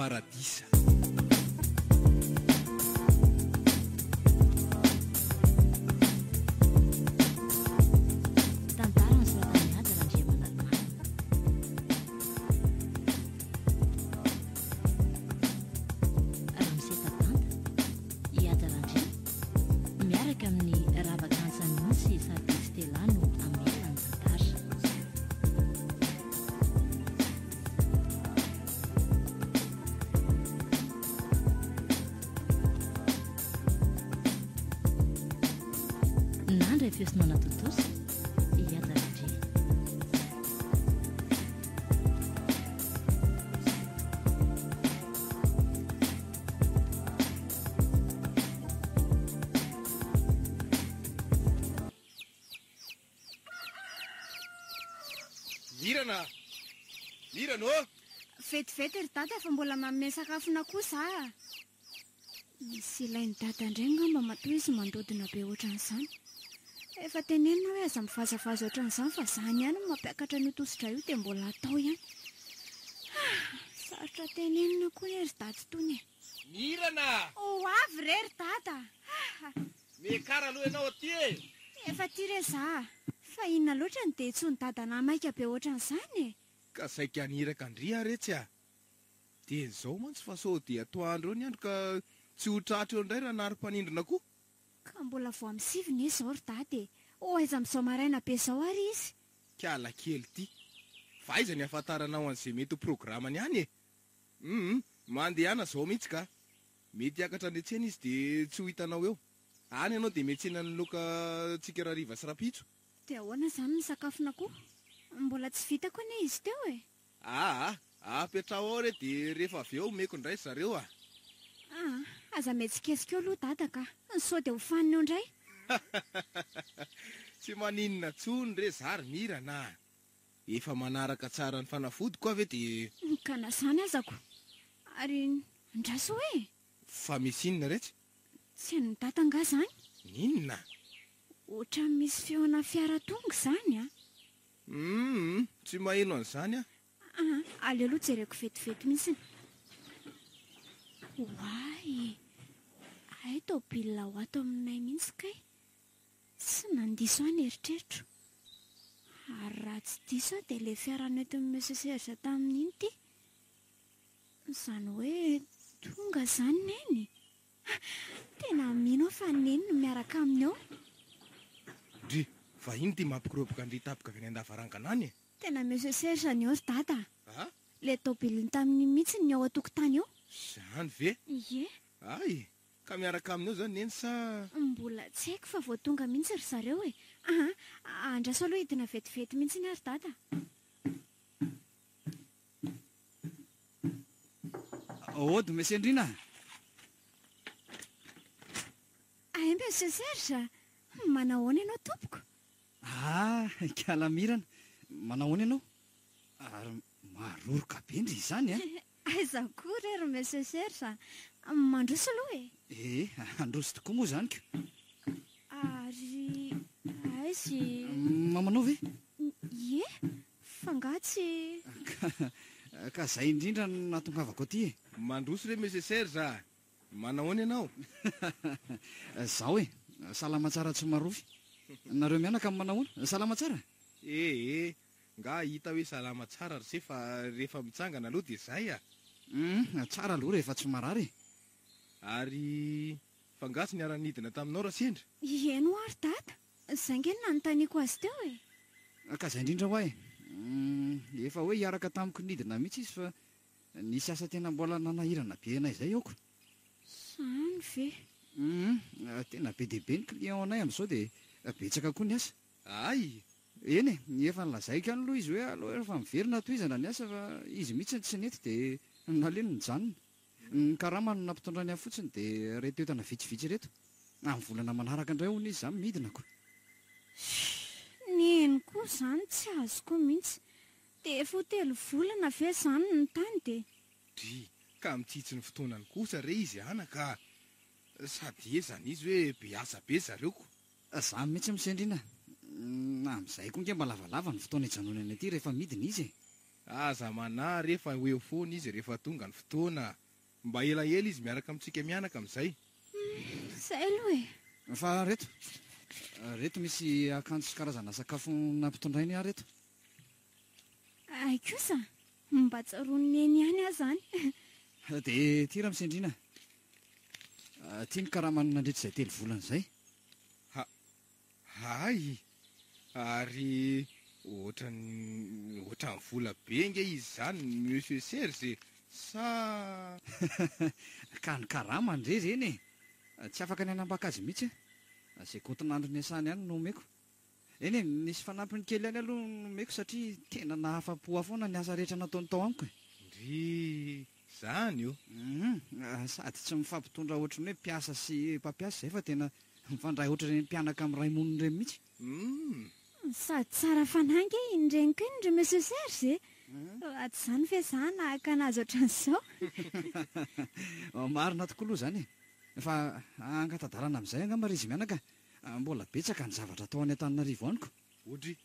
paradisa. Mirana Vetivety ry dada fa mbola manome sakafona kosa. Misy ilainy dada indray ngamba matoa izy mandodina be ohatran'izany. Efa tenenina hoe aza mivazavaza ohatran'izany fa zany ihany mampiakatra ny tositra io dia mbola atao ihany. Sarotra tenenina koa ry dada tony. Mirana! Avy re ry dada. Mekara aloha ianao aty e! Efa ty re za. Fa inona loatra ny dia tsy ny dada namaika be ohatran'izany e. Ka saika aniraka andria retsy a. Dia izao mantsy fa sao dia atoandro eo ny andro ka tsy ho tratra eo indray raha nary-panindrona koa. Ka mbola vao amin'ny siviny izao ry dada e. Aiza amin'izao maraina be izao ary izy. Kiala kely ty. Fa aiza ny ahafantaranao an'izay mety ho programany ihany e. Mandehana izao mihitsy ka. Mety hiakatra any an-tsena izy dia tsy ho hitanao eo. Any ianao dia miantsena ny loka tsika rariva sy rapitso. Dia ahoana izany ny sakafona koa? Mbola tsy vita koa ne izy teo e. Apetrao ao re dia rehefa avy eo meko indray zareo a. Aza metsikesika eo aloha dada ka. Sao dia ho faniny eo indray. Tsy maninona tsony re zary Mirana. Efa manaraka tsara ny fanafodiko avy dia Ka nasany azako. Ary ndraso hoe fa misy inona retsy? tsy ny dada nga zany. Ninona? Ohatran'ny misy feona fiara tonga zany a. Tsy maheno an'izany a. Aleo aloha jereko vetivety mihitsy. Oay, ay tômôbilina ho ato aminay mihitsy kay. Tsy nandiso any eritreritro. Ary raha tsy diso dia ilay fiara nentin'ny Monsieur Serge tamin'iny ity. Izany hoe tonga izany neny. Tena mino fa neny no miaraka aminy ao. Dry, fa iny ty mampikoroboka ny tapika avy any an-davarangana any e. Tena Monsieur Serge ny ao ry dada. Ilay tômôbiliny tamin'iny mihitsy ny ao an-tokotany ao. Izany ve? Ie. Ay, ka miaraka aminy ao zany neny sa... Mbola tsy haiko fa vao tonga mihitsy ry zareo e. Andraso aloha hidina vetivety mihitsy ny ary dada. Ody Monsieur Ndrina. Ay Monsieur Serge, manao ahoana ianao tompoko? Kiala Mirana. Manao ahoana ianao? Ary maroroka be ndry izany a. Aiza koa re ry Monsieur Serge. Mandroso aloha e. Androso tokoa moa zany ka. Ary aizy mamanao ve? Ie, fa nga tsy... Ka zay indrindra no natongavako aty e. Mandroso re Monsieur Serge. Manao ahoana ianao? Zaho e, salama tsara tsy marofy. Nareo mianaka manao ahoana? Salama tsara? Nga hita hoe salama tsara ry fa rehefa mitsangana aloha dia izay a. Tsara aloha rehefa tsy marary. Ary fa nga tsy niara-nidina taminao raha sendra? Eno ary dada. Izay nge nanontaniako azy teo e. Ka zay indrindra ho ahy. Efa hoe hiaraka tamiko nidina mihitsy izy fa nisy asa tena mbola nanahirana be anay izay aoko. Zany ve? Tena be dia be ny client anay amin'izao dia betsaka koa ny asa. Ay, eny e, efa nilazaiko ihany aloha izy hoe aloha efa miverina toizana ny asa fa izy mihitsy tsy nety dia naleno ny janona. Ny karama no nampitondrany ahy fotsiny dia reto entana vitsivitsy reto. Amin'ny volana manaraka indray hono izy izany midinako. Neny koa izany tsy azoko mihitsy. Dia efa telo volana ve izany ny tany dia... Dry, ka mitsitsy ny fotoanany kosa re izy anaka. Sady ezany izy hoe be asa be zareoko. Za mihitsy Monsieur Ndrina. Amin'izay koa nge mba lavalava ny fotoana ijanonany aty rehefa midina izy e. aza manay rehefa hoe foana izy rehefa tonga ny fotoana mba elaela izy miaraka amintsika mianaka amin'izay. Zay aloha e. Fa reto misy akanjo sy karazana sakafo nampitondrainy aho reto. Ay kosa, mba tsaron'ny eny ihany aho zany. Dia ty raha misendrina. Tia ny karamanina nandritra izay 3 volana izay. Hay, ary ohatran'ny vola be nge izy zany Monsieur Serge sa Ka ny karama ndre reny e. Tsy afaka ny anambaka azy mihitsy a. Izay kontinandro ny asany ihany no omeko. Eny e, nisy fanampiny kely ihany aloha no omeko satria tena nahafa-po foana ny asa rehetra nataony tao amiko e. ndry zany io. Sady tsy mifampitondra ohatran'ny hoe mpiasa sy mpampiasa izay fa tena mifandray ohatran'ny mpianaka amin'ny ray monina ireny mihitsy. Sady tsara fanangy indreniko iny ndry Monsieur Serge e. Aty izany fe za nahaka anazy ohatran'izao. Marina tokoa aloha izany e. Fa angatadalana amin'izay angamba ry izy mianaka. Mbola betsaka ny zavatra atao any Antananarivo aniko. Odry,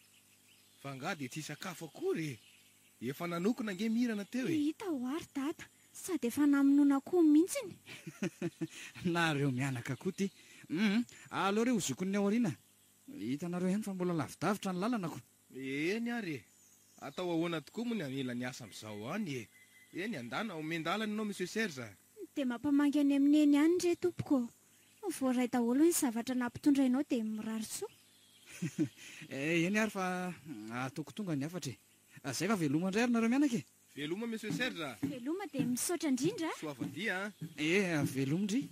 fa nga dia tsy sakafo akory. Efa nanokona nge mirana teo e. Hita ho ary tata, sady efa namonoana koa mihitsiny. Nareo mianaka koa ty. Aleo reo zokon'ny aoriana. Hitanareo ihany fa mbola lavidavitra ny lalana ko. Eny ary e. Atao ahoana tokoa moa ny anila ny asa amin'izao any e. Eny andana omendalana ianao Monsieur Serge. Dia mampamangy any amin'ny eny ihany ndre tompoko. Voaray daholo ny zavatra nampitondrainao dia mirary soa. Eny ary fa ataoko tonga ny afatra e. Izay fa veloma indray ary nareo mianaka e. Veloma Monsieur Serge. Veloma dia misaotra indrindra. Soavadia. Veloma ndry.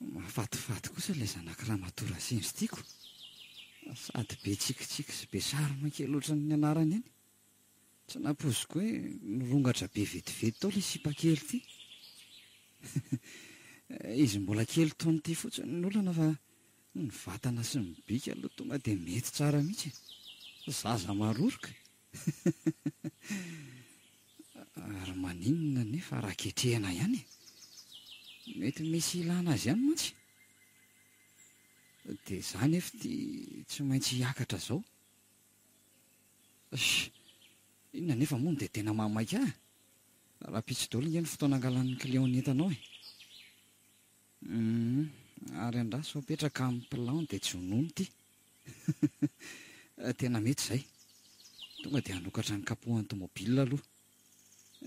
Mahafatifaty kosa ilay zanakiraha matora sendry tiako. Sady be tsikitsiky sy be sarima kely ohatran'ny anarany eny. Tsy napoziko hoe nirongatra be vetivety tao ilay sipa kely ity. Izy mbola kely toy ity fotsiny ny olana fa ny vatana sy ny bika aloha tonga dia mety tsara mihitsy. Zaza maroroka. Ary maninona nefa raha ketrehana ihany e. Mety misy ilana azy ihany mantsy. Dia izany efa tsy maintsy hiakatra izao. Inona nefa moa dia tena mamaika ahy. Raha pitsy daholo nge ny fotoana angalan'ny client entanao e. Ary andraso sao petraka amin'ny plan dia tsy honono ity. Tena mety izay. Tonga dia hanokatra ny kapohan'ny tomobila aloha.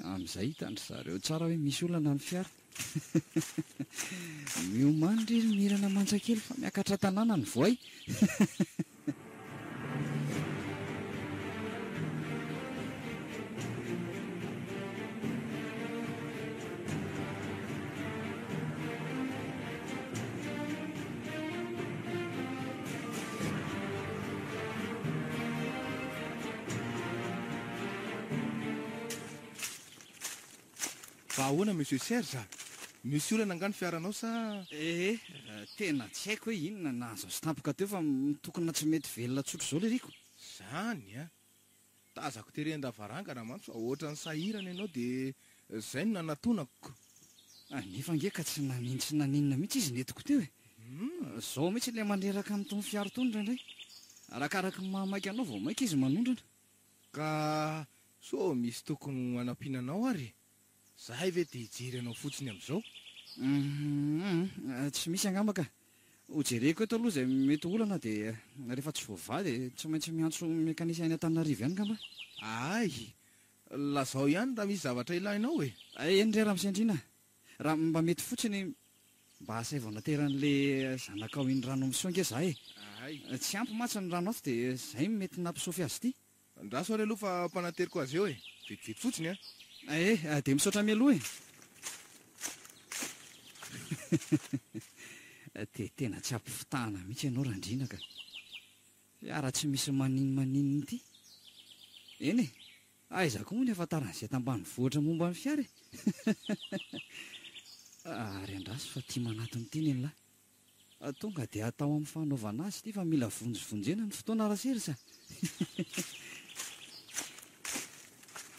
Amin'izay hitandry zareo tsara hoe misy olana ny fiara. Miomandry izy mirana mantsakely fa miakatra tanàna ny voay. Fa ahoana Monsieur Serge? Misy olana angano fiaranao sa? Tena tsy haiko hoe inona nahazo stampoka teo fa tokona tsy mety velona tsotro izao le riko. Zany a. Tazako tery an-davarangana mantsy fa ohatran'ny sahirana ianao dia izay no nanatonako. Nefa nge ka tsy naninona mihitsy izy netiko teo e. Izao mihitsy ilay maneraka amin'itony fiara itony indraindray. Arakaraka ny mahamaika anao vao maika izy manondrana. Ka so misy tokony hanampiananao ary. Zahay ve dia hijery anao fotsiny amin'izao? Tsy misy angambaka. Hojereko eto aloha izay mety olana dia rehefa tsy voavady dia tsy maintsy miantso mekanisy any Antananarivo ihany ngamba. Ay, lazao ihany raha misy zavatra ilainao e. Eny indray raha misendrina. Raha mba mety fotsiny mba asaivana teran'ilay zanakao iny rano misonga izaho e. Ay, Tsy ampy matsy ny rano ato dia izay mety nampisofy azy ity. andraso ary aloha fa mpanateriko azy eo e. Vetivety fotsiny a. Dia misaotra mialoha e. Dia tena tsy ampifitahana mihitsy ianao randrina ka. Fiara tsy misy maninona ity. Eny e, aizako moa ny ahafantaran'izay tambanivohitra momba ny fiara e. Ary andraso fa tia manatona ity ny lahy. tonga dia atao amin'ny fanaovana azy ity fa mila vonjovonjena ny fotoana rasery sa.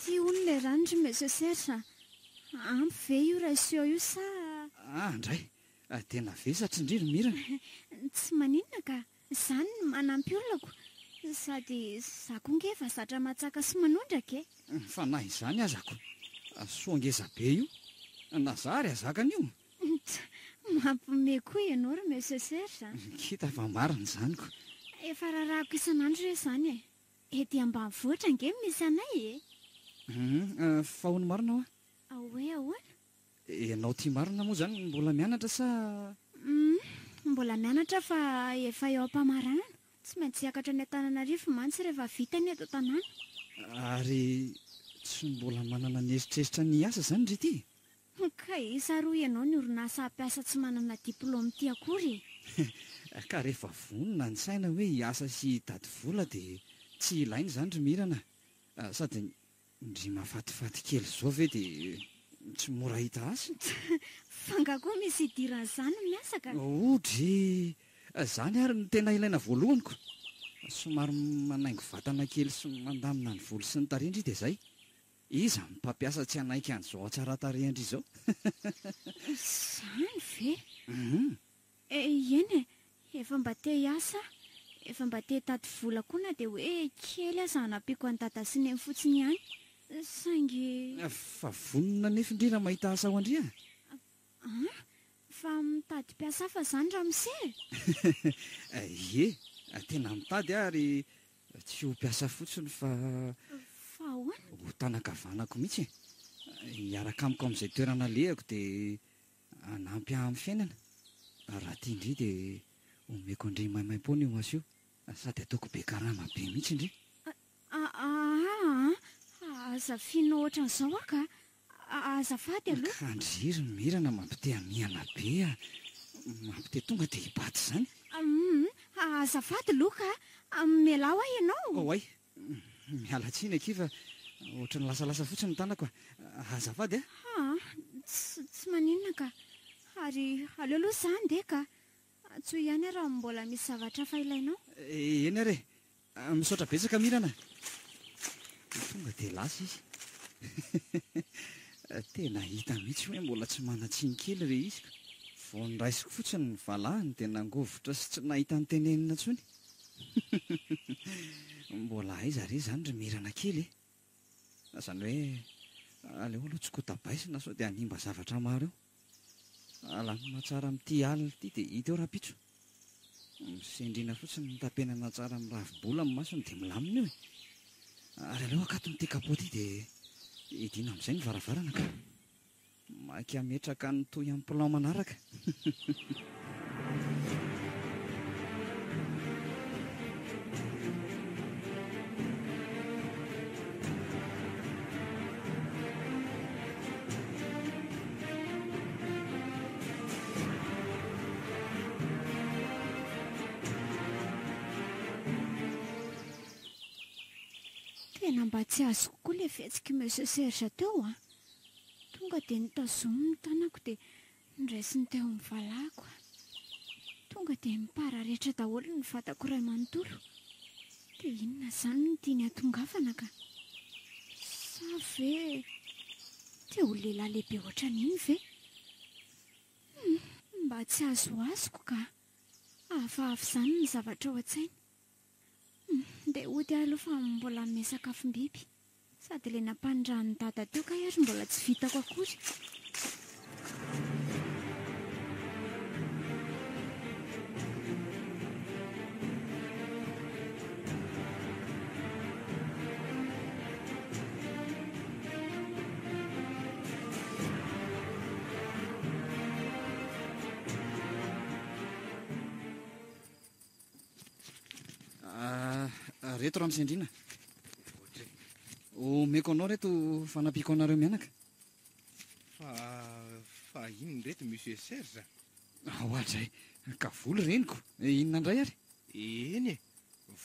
tia olona ranondry mesesersa ampy ve io rasio io sa Indray tena vesatra indrindra Mirana. tsy maninona ka izany no manampy olonako sady za koa ngefa zatra matsaka sy manondraka Fa na izany azako soangeza be io na zary azakana io. mampime koa ianao ry mesesersa Kita fa marina izanyko. efa rarahako isan'andro re izany ety ambanivohitra nge misy anay Fa hono marina ho ahoe ahoana ianao tia marina moa izany mbola mianatra sa mbola mianatra fa efa eo am-pamaranana tsy maintsy hiakatra ny Antananarivo mantsy rehefa vita ny eto tanàna ary tsy mbola manana ny eritreritra ny asa izany ry ity. ka isa roa ianao ny orinasa hampiasa tsy manana diplôma ty akory Ka rehefa vonona ny saina hoe hiasa sy hitady vola dia tsy ilaina izany ry Mirana. Sady ndry mahafatifaty kely izao ve dia tsy mora hita asa. fanga koa misy idiran'izany miasa ka Odry izany ary ny tena ilaina voalohanyko. Somary manaingo vatana kely sy mandamina ny volo sy ny tarindry dia izay. Iza mpampiasa tsy hanaiky an'izao tsara tarehindry izao. izany ve eny efa mba te hiasa efa mba te hitady vola koa na dia hoe kely aza hanampiako any dada sy ny amin'ny fotsiny ihany saingy Fa vonona nefa indrindra mahita asa ao andria. fa mitady mpiasa fa izany raha mise Ie tena mitady ary tsy ho mpiasa fotsiny fa fa ahoana ho tanakavanako mihitsy. Hiaraka amiko amin'izay toerana lehako dia hanampy amin'ny fiainana. Raha tia indri dia omeko indri maimaim-pona io aso io sady ataoko be karama be mihitsy indri. azafiana ohatran'izao aka azafady aloha Kandriry ny Mirana mampite amiana be mampite tonga dia hibaty izany. azafady aloha ka mialao ahy ianao Ay miala tsiny aky fa ohatrany lasalasa fotsiny ny tanako. Azafady tsy maninona ka ary aleo aloha izany de ka tsoa ihany raha mbola misy zavatra fa ilainao eny are misaotra betsaka Mirana. Tonga dia lasa izy. Tena hita mihitsy hoe mbola tsy manatsiny kely re izy ka. Vao niraisiko fotsiny ny valahany dia nangovotra sy tsy nahita ny tenenina intsony. Mbola aiza re izany ry Mirana kely izany hoe aleo aloha tsy kotabaisina sao dia hanimba zavatra maro eo. Alamina tsara amin'ity alina ity dia hita eo rapitso. Misendrina fotsiny ny tapenana tsara amin'ny ravibola amin'ny masony dia milamina eo ary aleo akato n'ity kapoty dia hidina amin'izay ny varavarana ka maika ametraka ny toy amin'ny plan manaraka. tena mba tsy azo kokoa ilay fihetsiky mesesersa teo tonga dia nitazomy ny tanako dia niraisiny teo amin'ny valahako tonga dia mipararehetra daholo ny vatako iray manontolo dia inona izany no tiany atongafana ka sa ve te ho lehilahy lehibe ohatran'iny ve mba tsy azo azoko ka hafahafa izany ny zavatra ao an-tsaina dia ody ahy aloha fa mbola mesakafom-biby sady ilay nampanindran'ny dada teo ka ary mbola tsy vitako akory Reto raha misendrina omeko anao reto fanampiako anareo mianaka. fa inony reto monsieur Serge Hoatray ka voly reniko inona indray ary. eny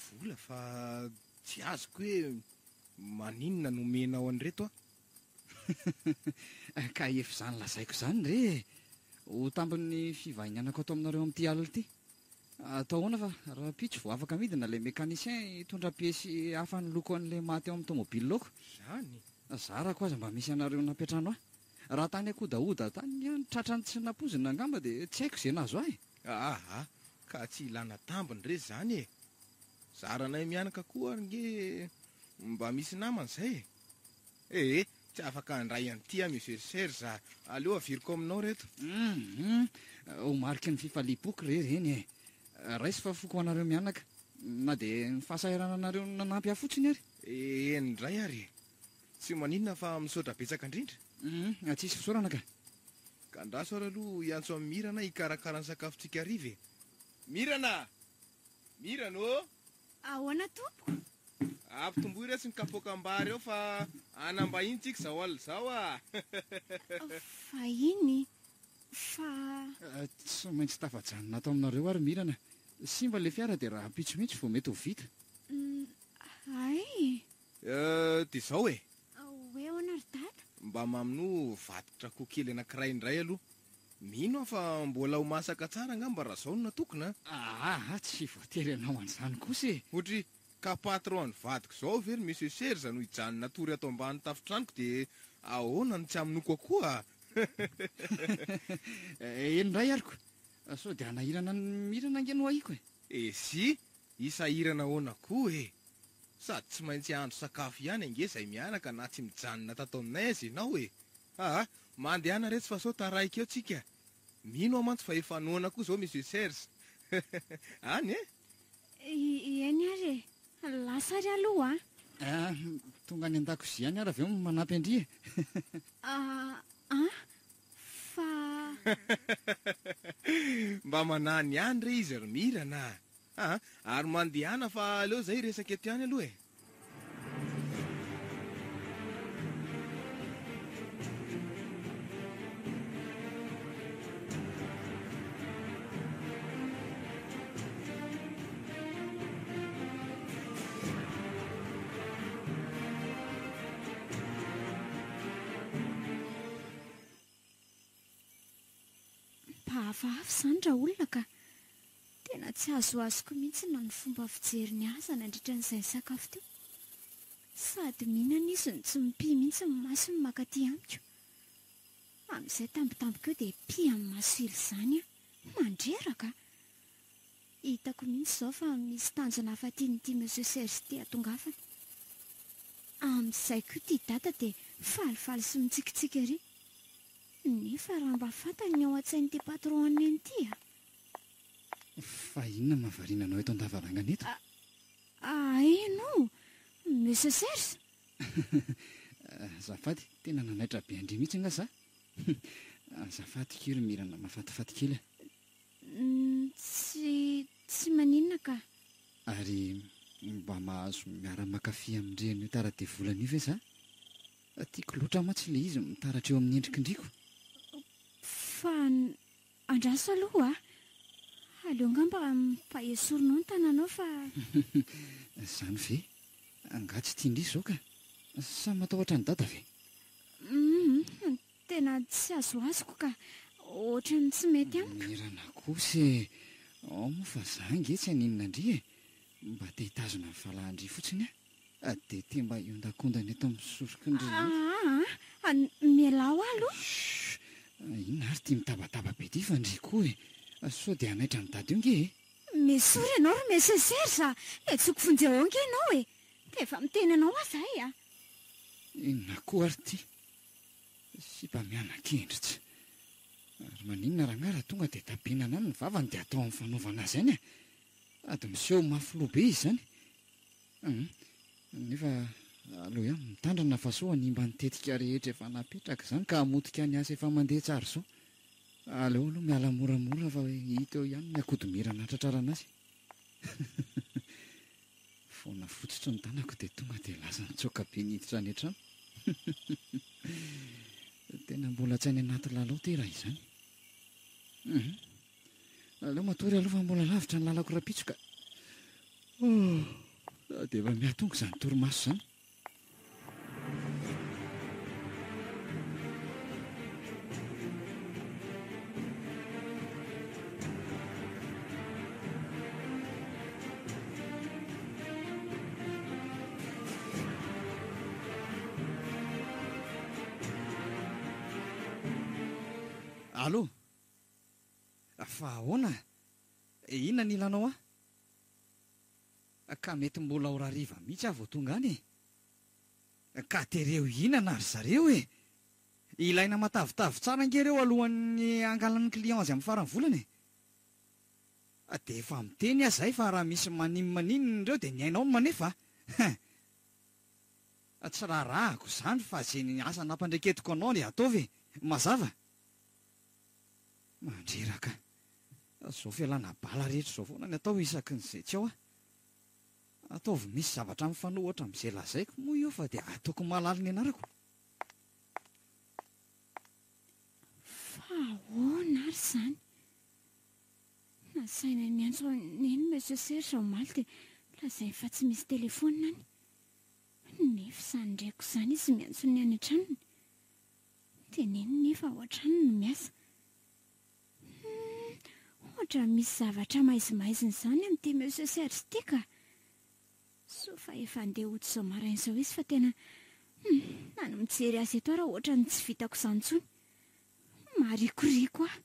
vola fa tsy azoko hoe maninona nomenao an'ireto Ka efa izany lazaiko izany re ho tambin'ny fivahinianako atao aminareo amin'ity alina ity. Atao hoana fa raha pitso vao afaka midina ilay mécanicien hitondra piesy hafa ny loko an'ilay maty ao amin'ny tomobily loko. Zany. Zarako aza mba misy anareo nampiatrano ahy. Raha tany akodaoda tany ihany tratrany tsy napozina angamba dia tsy haiko izay nazo ahy. Aha, ka tsy ilana tambiny re zany e. Zaranay mianaka koa nge mba misy namany zay. Tsy afaka handray an'ity misersera aleo aviriko aminao reto. Ho mariky ny fifaliam-poky reny e. Raisy fa foko anareo mianaka. Na dia ny fahasairana anareo nanampy ahy fotsiny ary. Ndray ary. Tsy maninona fa misaotra betsaka indrindra. Tsisy fisaorana ka. Ka andraso ary aloha iantso amin'ny Mirana hikarakara ny sakafontsika hariva. Mirana! Mirana ô! Ahoana tompo? Ampitomboy resy ny kapoakam-bary eo fa anambahiny tsika zao alina zao a. Fahiny? Fa... Tsy maintsy tafajanona atao aminareo ary Mirana. Simba le fiara dia raha pitso mihitsy vao mety ho vita. Ay. Dia zao e. Hoe ahoana ry dada? Mba mamino vatitra koa kely anankiray indray aloha. Mino aho fa mbola ho masaka tsara angamba raha zao no natokona. Tsy voatery ianao an'izany kosa e. Ohatra ka patron ny vadiko zao very misy serza no hijanona tory ato ambany tafotranoko dia ahoana no tsy aminoko koa. Indray ariko. Sao dia anahirana ny Mirana nge no ahiko e. Si, isahirana ahoana koa e. Sady tsy maintsy handro sakafo ihany ange izay mianaka na tsy mijanona tato aminay azy ianao e. Mandehana retsy fa sao taraika eo tsika. Mino aho mantsy fa efa noana koa zao misy serza. Any e? Eny ary e. Lasa ry aloha Tonga any an-dakozia any ary avy eo manampy andry e. Fa... Mba manany ihany re izy ry Mirana. Ary mandehana fa aleo zay resaka eto ihany aloha e. Hafahafa izany raha olona ka tena tsy azoazoko mihitsy na ny fomba fijery ny asa nandritra n'izay sakafo teo. Sady mihinana izy ny tsy mipia mihitsy ny maso ny makaty amiko. Amin'izay tambitambiko eo dia pia amin'ny masilo izany mandreraka. Hitako mihitsy izao fa misy tanjona hafa tianyity Monsieur Serge ty atongafana. Amin'izay koa ty data dia falifaly sy mitsikitsiky ery. Nefa raha mba fantany ao an-tsain'ity patron any ity Fa inona mahavariana anao eto an-davarangana eto? Eno, Monsieur Serge. Azafady, tena nanaitra be andry mihitsy nga za. Azafady kely Mirana, mahafatifaty kely. Tsy maninona ka. Ary mba mahazo miara-makafy amin'ireny tara-devolana io ve za? Tiako loatra mantsy ilay izy mitaratra eo amin'ny endrikindriko. Fa andraso aloha aleo ngamba mpahesorona ny tananao fa... Zany ve? Anga tsy tiandry izao ka? Sa matahotra ny dada ve? Tena tsy azoazoko ka ohatrany tsy mety amiko. Mirana kosa e. Moa fa za nge tsy haninona andry e. Mba te hitazona ny valahandry fotsiny a. Dia te mba iondakondana eto amin'ny sosoko indrindra. Mialao aloha. Inona ary tia mitabataba be ty fa ndry koa e. Sao dia hanaitra ny dady io nge e. Mesory ianao ry Monsieur Serge etsoko vonjeo ao nge ianao e. Dia efa miteny anao aho zay Inona koa ary ty. Sy mba mianan-kendritsy. Ary maninona raha tonga dia tabenana any ny vavany dia atao amin'ny fanaovana azy any ady miseho mafy be izy zany. Nefa aloha ihany mitandrana fa sao hanimba nitetika rehetra efa napetraka izany ka hamotika ny asa efa mandeha tsara izao. Aleo aloha miala moramora fa hita eo ihany ny akodimirana tratrarana azy. Foana fotsitry ny tanako dia tonga dia lasa nitsoaka be niditra any an-trano. Tena mbola tsy any anaty lalao ty raha izany. Aleo matory aloha fa mbola lavitra ny lalako rapitsoka. Dia efa mihatonga izany torimaso izany. Allo, fa ahoana? Inona ny ilanao ka mety mbola ho rariva mihitsy aho vao tonga any ka tereo inana ry zareo ilaina matavitavy tsara angereo alohan'ny angalan'ny client azy amin'ny farany volana dia efa miteny aho zay fa raha misy maninona ireo dia ny ainao no manefa tsy raharahako izany fa zay ny asa nampandreketiko anao ny ataovy mazava mandreraka zao fialana bala rehetra zao foana ny atao isaky nyzay tsy ao ataovy misy zavatra mifanohitra amin'izay lazaiko moa io fa dia ataoko malala ny anarako fa ahoana ary izany nasaina ny antso neny monsieur Serge omaly dia lazainy fa tsy misy telefonina any nefa izany ndraiko izany izy miantso ny any an-tranony dia neny nefa ao an-tranony no miasa ohatra misy zavatra maizimaizina izany amin'ity monsieur Serge ity ka so fa efa andeha oto izao maraina izao izy fa tena nany mijery azy eto raha ohatra ny tsy vitako izany intsony marikoriko aho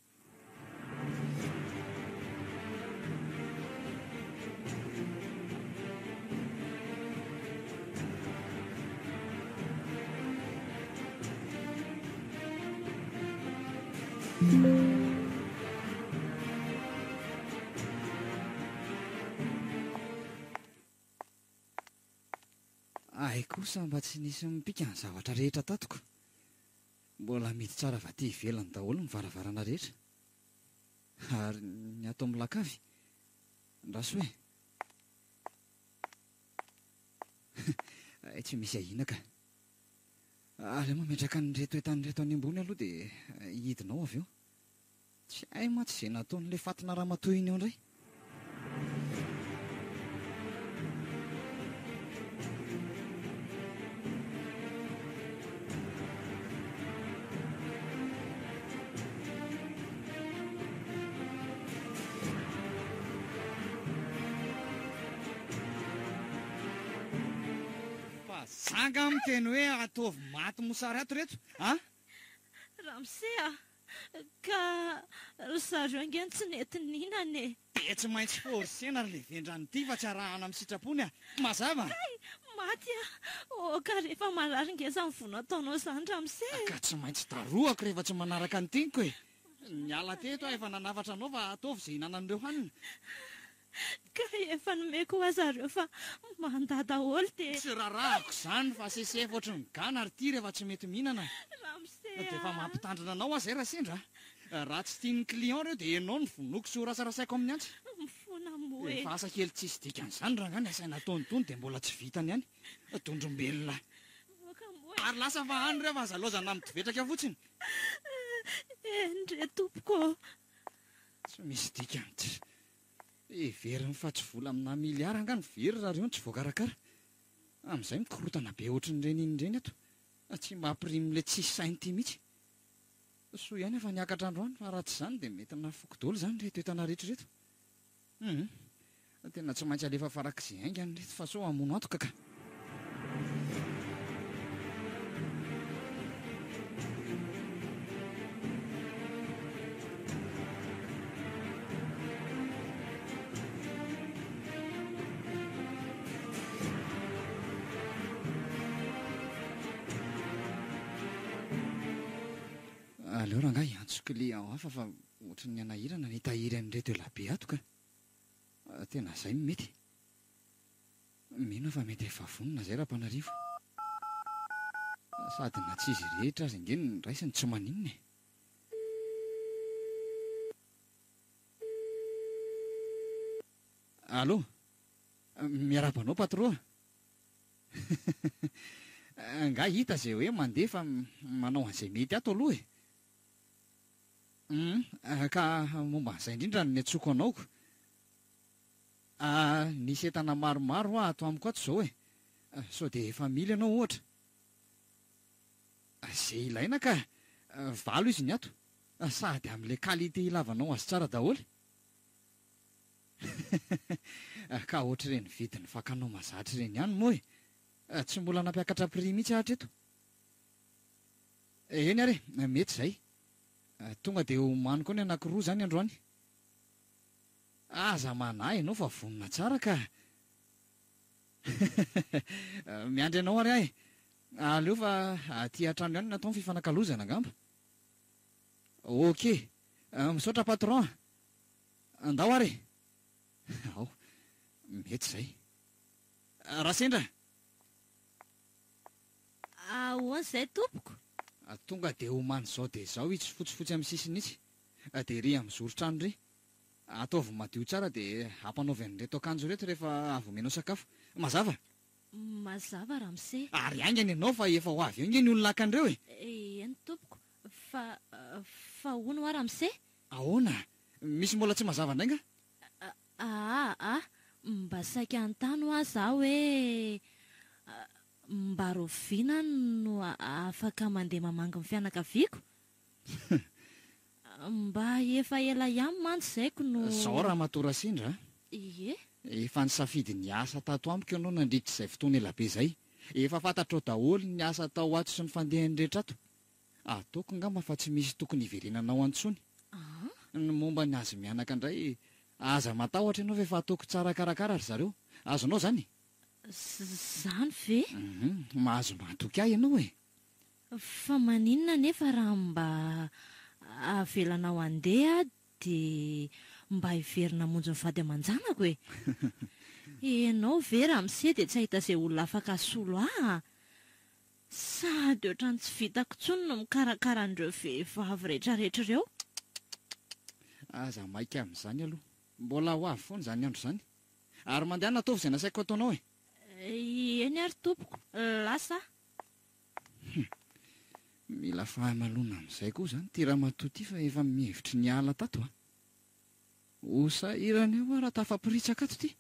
ay kosa mba tsy nisy mipika ny zavatra rehetra tatoko mbola mety tsara va ty ivelany daholo ny varavarana rehetra ary ny ato amin'ny lakavy ndraso tsy misy ahina ka ary mametraka ny reto etan'reto any ambony aloha dia hidinao avy eo tsy hay matsy izay nataon'ilay fatina ramatoa iny eo indray zanga miteny hoe ataovy maty mosary ato reto Ramsea ka ry zareo angeny tsy nety ninany dia tsy maintsy forsena ry levendrany ity fa tsy arahana amin'ny sitrapony mazava maty ka rehefa marary ngeza ny vono ataonao izany Ramsea ka tsy maintsy taroako rehefa tsy manaraka ny tigniko ny ala teto efa nanavatra anao fa ataovy izay hinanan'ireo hanina ka efa nomeko ho zareo fa mandadaholo dia tsy raharahako izany fa sesefo ohatry ny gana ary ty rehefa tsy mety mihinana dia efa mampitandrina anao azy ra sendra raha tsy tian'ny client reo dia enao ny vonoko sy ho rasarasaiko amin'ny antsy mifona moa efa asa kely tsisy dikan'izany raha ngany asaina ataony tony dia mbola tsy vitany ihany tondrombelona ary lasa fa hany rehefa azalozana mitivetraka fotsiny ndre tompoko tsy misy dikany everiny fa tsy vola amina miliara angany very raha reo ny tsy voakarakara amin'izay mikorotana be ohatrin'ireny inyreny ato tsy mampirimile tsisy sainy ity mihitsy soa ihany efa niakatra androany fa raha tsy izany dia mety nafokodolo izany reto entana rehetrareto tena tsy maintsy alefa farak'izay aingany reto fa so hamono antoka ka aleo raha ngah iantso client hafa fa ohatry ny anahirana ny tahiry an'reto elabe ato ka tena izay mety mino fa mety efa vonona izay raha-panarivo sady na tsy izy rehetra azy ingeny ny raisiny tsy maninona allo miarabanao patro ngah hita zay hoe mandeha fa manao an'izay mety ato aloha ka momba an'izay indrindra ny atsoko anaoko nisy entana maromaro ato amiko ato izao sao dia efa mily ianao ohatra zay ilaina ka valo izy ny ato sady amin'ilay qualité ilavanao azy tsara daholo ka ohatra ireny vidiny fakanao mazatra ireny ihany moa tsy mbola nampiakatra prix mihitsy ahatra eto eny ary mety izay Tonga dia homaniko ny anankiroa zany androany. Aza manahy ianao fa vonona tsara ka. Miandry ianao ary ahy. Aleo fa aty an-trano ihany natao ny fifanakalozana angamba. Ok. Misaotra patron. Andao ary. Ao. Mety izay. Rasendra. Ahoana izay tompoko? Tonga dia homany izao dia izao itsy fotsifotsy amin'ny sisiny itsy. Dia ry amin'ny zoro-trano ry. Ataovy madio tsara dia ampanaovy an'ireto akanjo reto rehefa avy omenao sakafo. Mazava? Mazava Ramose. Ary aingana ianao fa efa ho avy eo nge ny olona lakan'ireo e. Eny tompoko. Fa hono hoa Ramose? Ahoana? Misy mbola tsy mazava indrainga? Mba saika an-tany ho aza hoe mba roviana no afaka mandeha mamangy ny fianakaviako. Mba efa ela ihany mantsy zaiko no... Zao raha matora sindra. Ie. Efa nisafidy ny asa tato amiko ianao nandritra izay fotoana elabe izay. Efa fantatrao daholo ny asa tao ato sy ny fandehany rehetra ato. Ataoko angamba fa tsy misy tokony hiverenanao antsony. Ny momba ny azy mianaka indray, aza matahotra ianao fa efa ataoko tsara karakara ry zareo. Azonao zany? Zany ve? Mahazo matoky ahy ianao e. Fa maninona nefa raha mba avelanao andeha dia mba hiverina monjy ny vady aman-janako e. Ianao ve Ramose dia tsy ahita izay olona afaka asolo ahy? Sady ohatrany tsy vitako intsony no mikarakara an'ireo vehivavy rehetrarehetra ireo. Aza maika amin'izany aloha. Mbola ho avy foana izany andro izany. Ary mandehana ataovy izay nasaiko ataonao e. Eny ary tompoko, lasa. Mila fahamalona amin'izay koa izany ty ramatoa ty fa efa mihevitry ny ala tato a. Hosahirana eo raha tafaporitsaka ato ty.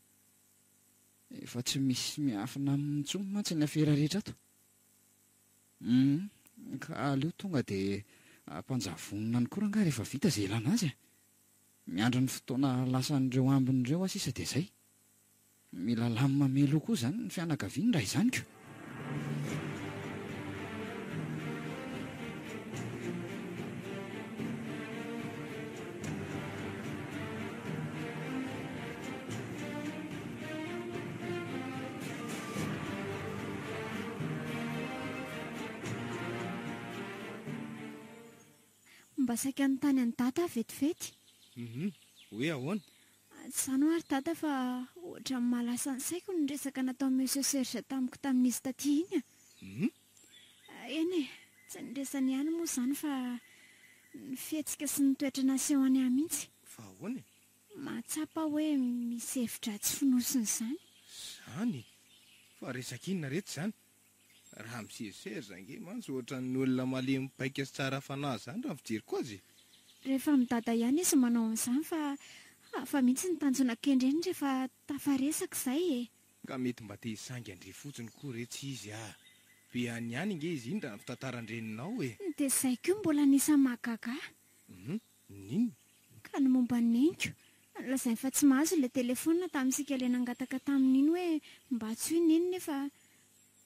Efa tsy misy miafina amin'ny intsony mantsy ny afera rehetra ato. Ka aleo tonga dia ampanjavonina ny kora nga rehefa vita izay ilana azy a. Miandry ny fotoana lasan'ireo ambin'ireo a sisa dia izay. Mila lamina melo koa izany ny fianakaviany raha izany ko. Mba saika ny tany any tata vetivety. Hoe ahoana? Izany ho ary tata fa ohatra ny malasa ny saiko ny resaka natao Monsieur Serge tamiko tamin'izy taty iny a. Eny e, tsy niresany ihany moa izany fa ny fihetsika sy ny toetra naseho any ahy mihitsy. Fa ahoana e? Mahatsapa hoe misy hevitra tsy finosiny izany. Zany? Fa resaka inona reto izany? Raha miseriserza nge mantsy ohatra ny olona malemy paika sy tsara fanahy izany raha fijeriko azy. Rehefa midada ihany izy manao an'izany fa mihitsy ny tanjona kendreny rehefa tafaresaka izay e. Ka mety mba te hisangy andre fotsiny koa retsy izy a. Be any ihany nge izy indra ny fitantaran-dreninao e. Dia izay koa mbola nisa mahagaga. Ninona? Ka ny momba ny neniko. Lazainy fa tsy mahazo ilay telefona tamin'isika ilay nangataka tamin'iny hoe mba tsy hoe neny nefa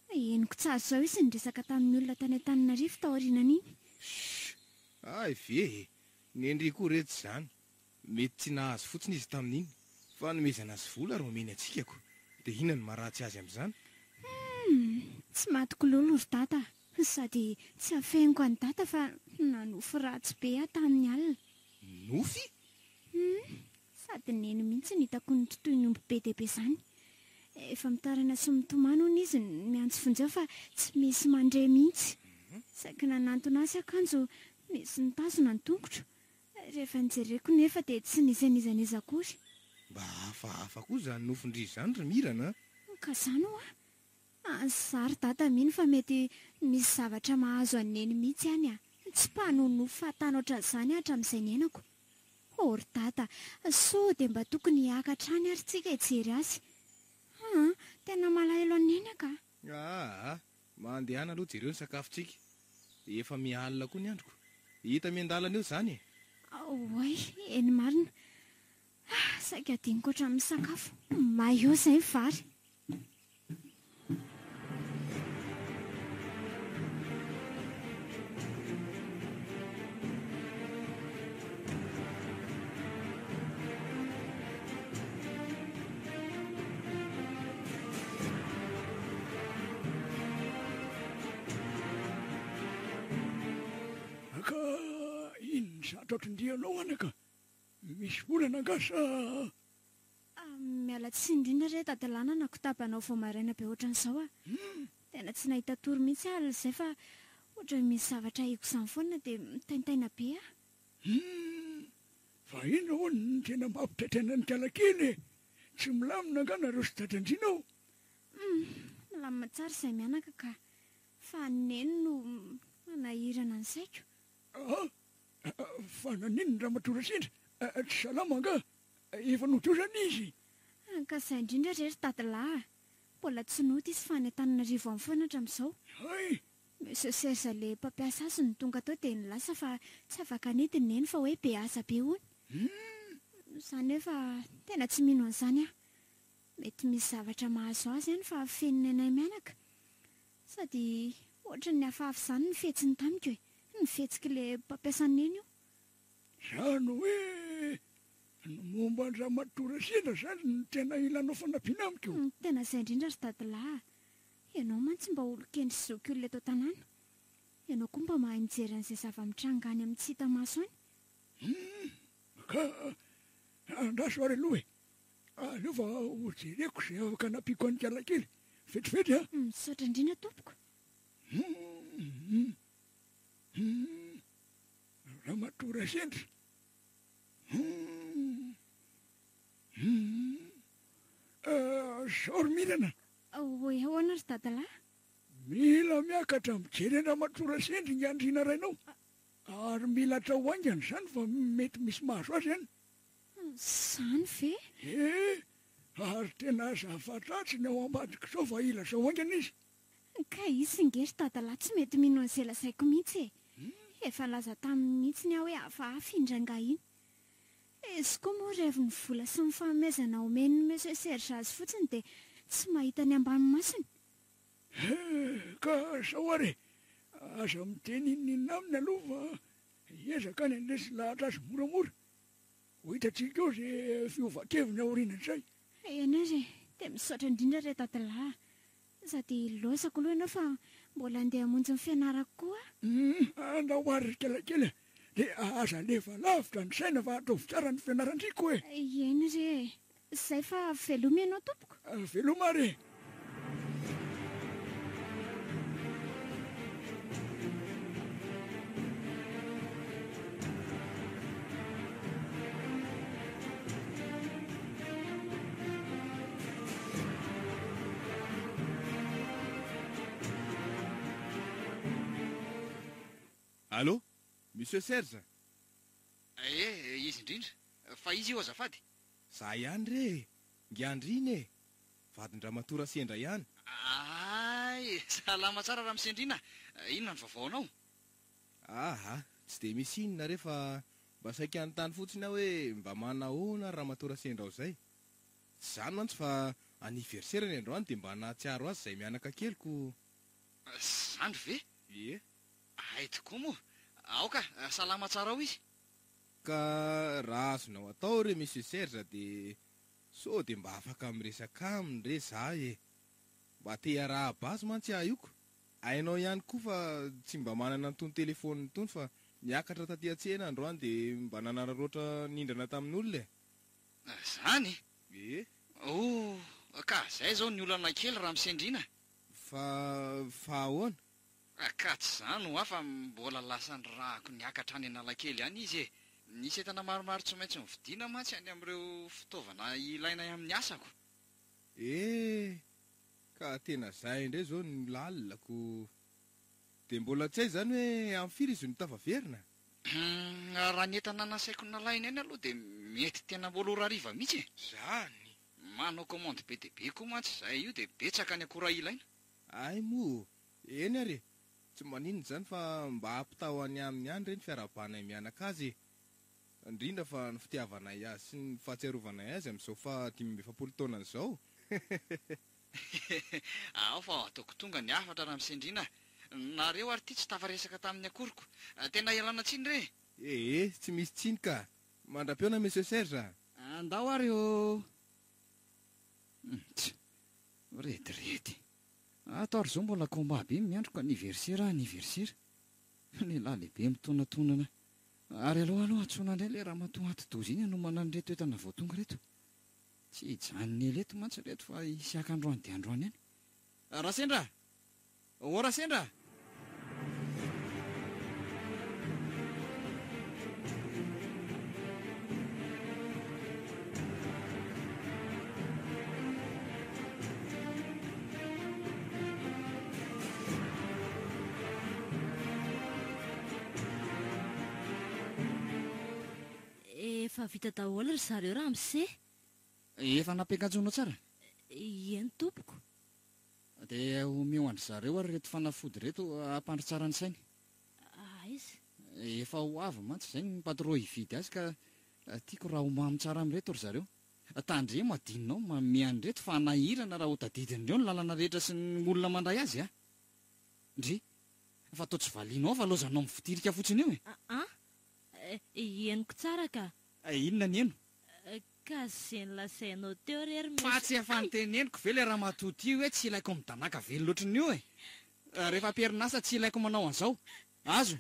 henoko tsy azo izao izy niresaka tamin'ny olona tany Antananarivo tao aorianan'iny. Ay ve, nendry koa reto izany. Mety tsy nahazo fotsiny izy tamin'iny. Fa nomezana azy vola ro omeny atsikako. Dia inona ny maharatsy azy amin'izany? Tsy matokololo ry tata. Sady tsy hafeniko any tata fa nanofy ratsy be aho tamin'ny alina. Nofy? Sady neny mihitsy ny hitako ny totoy ny omby be dehibe izany. Efa mitarana sy mitomano hono izy miantso fonjeo fa tsy misy mandre mihitsy. Saika nanantona azy akanjo misy nitazona ny tongotro. Rehefa nijereko nefa dia tsy nizanizaniza akory. Mba hafahafa koa izany nofindry izany ry mirana. Ka izany ho zary tata mino fa mety misy zavatra mahazo aneny mihitsy ihany a. Tsy mpanono fahatanoratra izany hatramin'izay niainako. Ry tata, so dia mba tokony hiakatra any ary tsika hijery azy. Tena malahelo aneny ka. Mandehana aloha jereo ny sakafontsika. Efa mialina koa ny androko. Hita miandalana eo izany e. Oay, eny marina. Saika adiniko hatramin'ny sakafo. Maio izay ny vary. Nisato ohatr'indrianao anaka. Misy olana nga sa... Miala tsy indrindra re dadalana na kotapanao vao maraina be ohatran'izao a. Tena tsy nahita tory mihitsy aly izay fa ohatra misy zavatra haiko izany foana dia mitaintaina be a. Fa ino ho ny tena mampitaitaina ny kalakely? Tsy milamina nga nareo sy dadrandrinao? Milamina tsara izay mianaka ka fa neny no manahirana ny saiko. Fa nanino ny Ramatoa Sendra? Tsy salama nga? Efa nodosana izy? Ka izay indrindra re ry dadalahy. Mbola tsy noty izy fa ny Antananarivo amin'ny foana hatramin'izao. Hay! Monsieur Serge ilay mpampiasa azy ny tonga tao dia nilasa fa tsy afaka nety neny fa hoe be asa be hono. Izany hoe fa tena tsy mino an'izany aho. Mety misy zavatra mahazo azy ihany fa feniny anay mianaka. Sady ohatra ny hafahafa izany ny fetsiny tamiko e. Ny fetsika ilay mpampiasa neny io. Zany hoe ny momba ny Ramatoa Sendra zany ny tena ilanao fanampiana amiko. Tena izay indrindra ry dadalahy. Ianao mantsy mba olo-kendry sy zoky olona eto an-tanàna. Ianao koa mba mahay mijery an'izay zava-mitranga any amin'ny tsy hita maso any. Ka andraso ary aloha e. Aleo fa hojereko izay afaka nampiako an'ny kalakely. Vetivety a. Misaotra indrindra tompoko. Ramatoa Sendra. Saory milana. Hoe ahoana ry dadalahy? Mila miakatra mijery ny Ramatoa Sendra ny andriana rainao. Ary mila atrao haingana izany fa mety misy mahazo azy any. Izany ve? Ary tena zava-dratsy ny ao ambadika izao fa ilazao haingana izy. Ka izy nge ry dadalahy tsy mety mino an'izay lazaiko mihitsy e. Efa laza taminy mihitsy ny aho hoe hafahafa indranga iny. Izy koa moa rehefa ny vola sy ny fanomezana omeny Monsieur Serge azy fotsiny dia tsy mahita ny ambanomasiny. Ka sao ary aza miteny inona aminy aloha fa hiezaka any andresy lahatra azy moramora. Ho hitantsika eo izay fiovan-keviny aoriana izay. Eny ary dia misaotra indrindra re dadalahy. Sady laosako aloha ianao fa mbola andeha hamonjy ny fianarako koa. Andao ary ry kalakely dia aza lefa lavitra ny saina fa ataovy tsara ny fianarandriko e. Eny re. Izay fa veloma ianao tompoko. Veloma ary. Allô? Monsieur Serge? Izy indrindra. Fa izy io azafady. Za ihany re. Ngiandriny e. Vadin-Ramatoa Sendra ihany. Ay, salama tsara raha misendrina. Inona ny vaovaonao? Tsy dia misy inona rehefa mba saika anontany fotsiny aho hoe mba manahoana Ramatoa Sendra ao izay. Zany mantsy fa aniverserany androany dia mba nahatsiaro azy izay mianaka keliko. Zany ve? Ie. Ay tokoa moa. Aoka, salama tsara ao izy. Ka raha azonao atao re Monsieur Serge dia sao dia mba afaka miresaka aminy re za e. Mba te hiarahaba azy mantsy aho ioko. Hainao ihany koa fa tsy mba manana an'itony telefôniny itony fa niakatra taty an-tsena androany dia mba nanararoatra nindrana tamin'olona e. Zany? Ie. Ka izay zao ny olana kely raha misendrina. Fa ahoana? Ka tsy zany ho afa mbola lasa ny rahako niakatra any Analakely any izy e. Nisy entana maromaro tsy maintsy mividiana mantsy any amin'ireo fitaovana ilaina amin'ny asako. Ka tena zay indray zao ny lalilako. Dia mbola tsy hay zany hoe amin'ny firy izy no tavaverina? Raha ny entana nasaiko nalaina any aloha dia mety tena mbola orariva mihitsy e. Zany. Manao komandy be dia be koa mantsy izay io dia betsaka ny akora ilaina. Ay moa, eny ary. Tsy maninona zany fa mba hampitao any aminy any reny fiarabanay mianaka azy. Indrindra fa ny fitiavanay azy sy ny fahatsiarovana azy amin'izao fa 5 taonany izao. Ao fa ataoko tonga ny afatra raha misendrina. Nareo ary ity tsy tafaresaka tamin'ny akoriko. Tena ialana tsiny re. Tsy misy tsiny ka. Mandram-peona Monsieur Serge. Andao ary o. Retirety. Atao ry izao mbola komba be miandroko aniversera. Lehilahy lehibe mitonantonana. Ary aloha antsona indray le raha matoaty-dozy iny no manano reto entana voatonga reto. Tsy hijanony eleto mantsy reto fa isiaka androany dia androany any. Rasendra! O Rasendra! Efa vita daholo ry zareo Ramose. Efa nampiakajoana tsara? Eny tompoko. Dia omeo andry zareo ary reto fanafody reto ampandry tsara ny sainy. Aiza? Efa ho avy mantsy izay ny patro hividy azy ka tiako raha ho mamy tsara amin'reto ry zareo. Tandre madinonao manome an'ireto fa nahirana raha ho tadidin'ireo ny lalana rehetra sy ny olona mandray azy a. Ndry, fa atao tsy valianao fa lozanao mivotirika fotsiny eo e. Eniko tsara ka. Inona ny eno? Ka izay nilazainao teo rery Fa tsy efa niteneniko ve le raha matoty io hoe tsy ilaiko midanaka velo loatriny io e. Rehefa am-perinasa tsy ilaiko manao an'izao. Azo.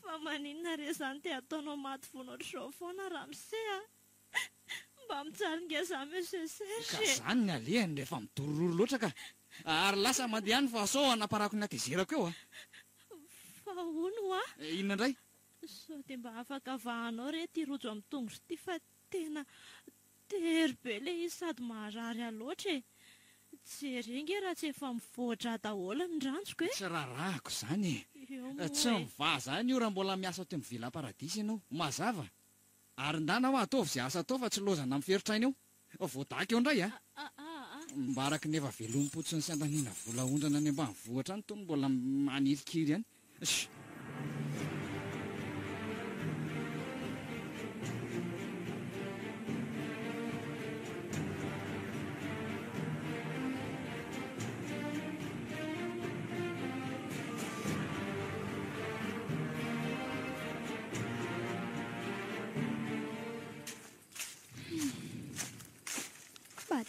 Fa maninona re izany dia ataonao maty vonaotr'izao foana Ramose a. Mba mitsaringeza Monsieur Ka Serge. zany ny alehany rehefa midorororo loatra ka. Ary lasa mandeha any fa sao anaparako ny atezerako eo a. Fa hono a. Inona indray? Sao dia mba afaka vahanao re ty rojo amin'ny tongotro ty fa tena tery be le izy sady maharary aloatra e. Jeringe raha tsy efa mivoatra daholo ny ranjoko e. Tsy rarahako zany e. Eo moa Tsy e. mivaha zany io raha mbola miasa teo amin'ny villa paradisy ianao. Mazava. Ary ndana ho ataovy izay asa atao fa tsy lozana amin'ny feritraina eo. Voadaka eo indray a. Mba araka ny efa velom-potsiny sy andaniana vola ondrana any ambanivohitra any tony mbola manirikiry any.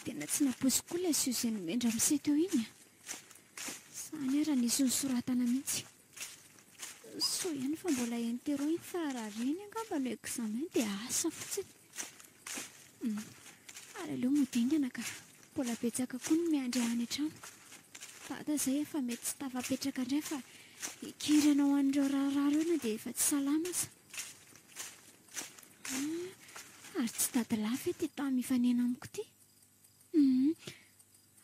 Tena tsy naposykoa ilay Suzanne mendra misy teo iny a. Izany raha nisy nosoratana mihitsy. So ihany fa mbola entero iny fa raha reny angamba ilay examen dia asa fotsiny. Ary aleo modingana ka mbola betsaka koa no miandry any an-trano. Dada izay efa mety tsy tafapetraka indray fa ikirana ho an'ireo raharary eo na dia efa tsy salama sa. Ary tsy dadalahy ve ty tany mifanena amiko ty?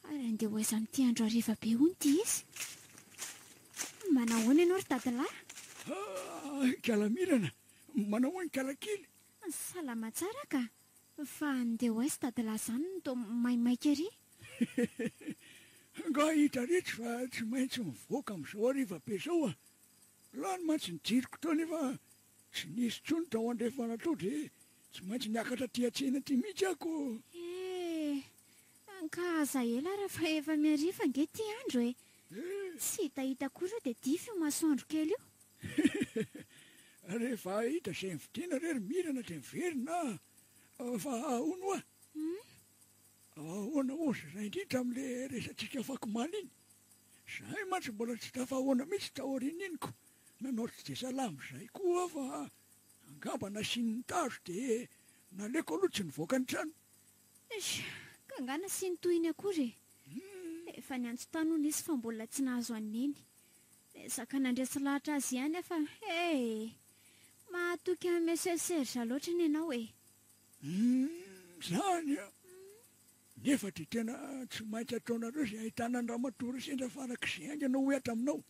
Ary andeha ho aiza amin'ity andro hariva be hono ty izy. Manao ahoana ianao ry dadalahy? Kalamirana, manao hoe ny kalakily. Salama tsara ka. Fa andeha ho aiza dadalahy izany no toa maimaika ery? Nga hita rehetra fa tsy maintsy mivoaka amin'izao hariva be izao a. Lany mantsy nijiriko tao nefa tsy nisy tsony tao andrefana tao dia tsy maintsy niakatra ty an-tsena ty mihitsy ako. Ka aza ela raha fa efa miariva ange ty andro e. Tsy hitahita koa dia dify io masoandro kely io. Rehefa hita izay mividiana rery mirana dia miverina. Fa ahoana a? Ahoana ozy izay indrindra amin'ilay resantsika fakomaly iny. Zahay mantsy mbola tsy tafahoana mihitsy taoriana iniko. Nanao tsy dia salama izay koa fa angamba nasiany tazo dia naleko aloha tsy nivoaka ny trano. Ka angana sy nitohiny akory e. Efa niantso tanona izy fa mbola tsy nahazo an'iny. Saka nandresy lahatra azy ihany fa mahatoky amin'ny Monsieur Serge loatra ny ianao e. Zany a. Nefa dia tena tsy maintsy ataonareo izay ahitana ny ramatoa sendra farak'izay anganao hoe hatraminao.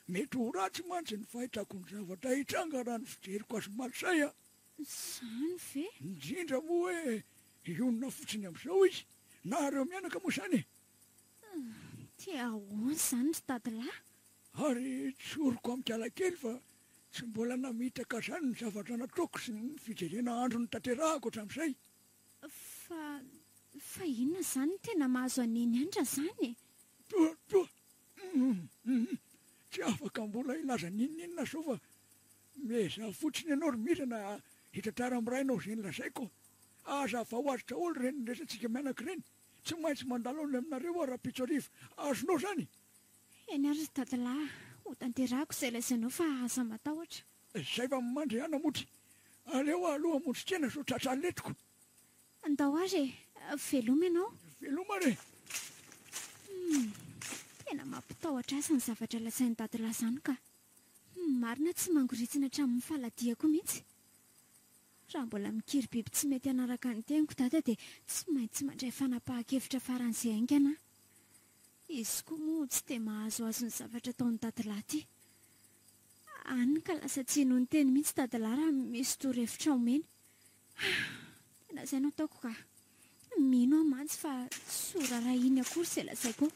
Mety ho ratsy mantsy ny fahitako ny zavatra hitranga raha ny fijeriko azy malosay a. Izany ve? Indrindra moa hoe ionona fotsiny amin'izao izy. Nareo mianaka moa izany e. Tia ahoana izany ry dadalahy? Ary tsoriko amin'ny kalakely fa tsy mbola namitaka izany ny zavatra nataoko sy ny fijerena andro ny tanterahako hatramin'izay. Fa inona izany no tena mahazo an'iny andra izany e? Toa. Tsy afaka mbola ilaza ninninona sao fa meza fotsiny ianao ry mirana hitantrara amin'irainao izay nilazaiko. Aza vahoazitra olo ireny resantsika mianaka ireny. Tsy maintsy mandalo ny aminareo raha-pitso arivo azonao izany. Eny ary ry dadalahy, ho tanterahako izay lazainao fa aza matahotra. Zay fa mandry anamotry. Aleo aloha motron-tsena so tratran'letiko. Andao ary veloma ianao. Veloma re. Tena mampitahotra azy ny zavatra lasain'ny dadilahy izany ka. Marina tsy mangoritsina hatramin'ny faladiako mihitsy. Raha mbola mikiry biby tsy mety hanaraka ny teniko dada dia tsy maintsy mandray fanapahan-kevitra faran'izay aingana. Izy koa moa tsy dia mahazoazo ny zavatra ataon'ny dadilahy ity. Any ka lasa tsy noho ny teny mihitsy dadilahy raha misy toro-hevitra omeny. Tena izay no ataoko ka. Mino aho mantsy fa sora raha iny akory izay lazaiko.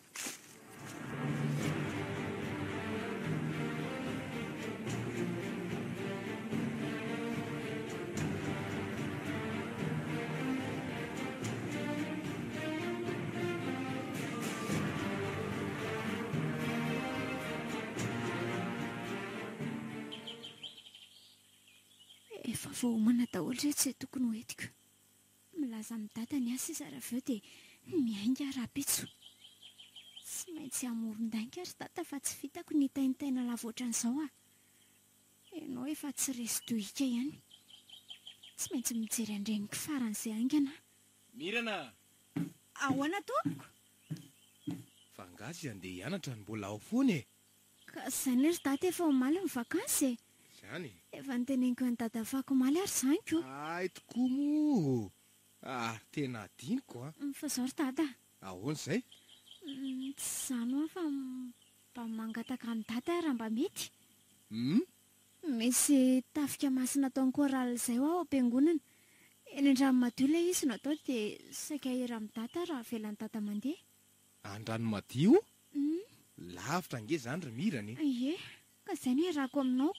Efa voamana daholo rehetra izay tokony ho entiko. Milaza amin'ny dadany ahy sisa raha aveo dia miainga raha-pitso. Tsy maintsy hamoron-dainga ary dada fa tsy vitako ny taintaina lava ohatran'izao ah. Ianao efa tsy resy dohika ihany. Tsy maintsy mijery andreniko faran'izay aingana. Mirana! Ahoana tompoko? Fa angazy andeha hianatra ny mbola ao foana e. Ka izany ry dada efa omaly ny vakansy e. Izany. Efa niteneniko ny dada fako omaly ary izany koa. Ay, tokoa moa. Tena adiniko a. Fa izao ry dada. Ahoana izay? Tsy izany hoa fa mba mangataka ny dada raha mba mety. Misy tafika masina ataon'ny koraly izay ho ao am-piangonana. Eny Andranomadio ilay izy no atao dia saika hira amin'ny dada raha velan'ny dada mandeha. Andranomadio? Lavitra ange izany ry Mirana. Ie, ka izay no iarako aminao.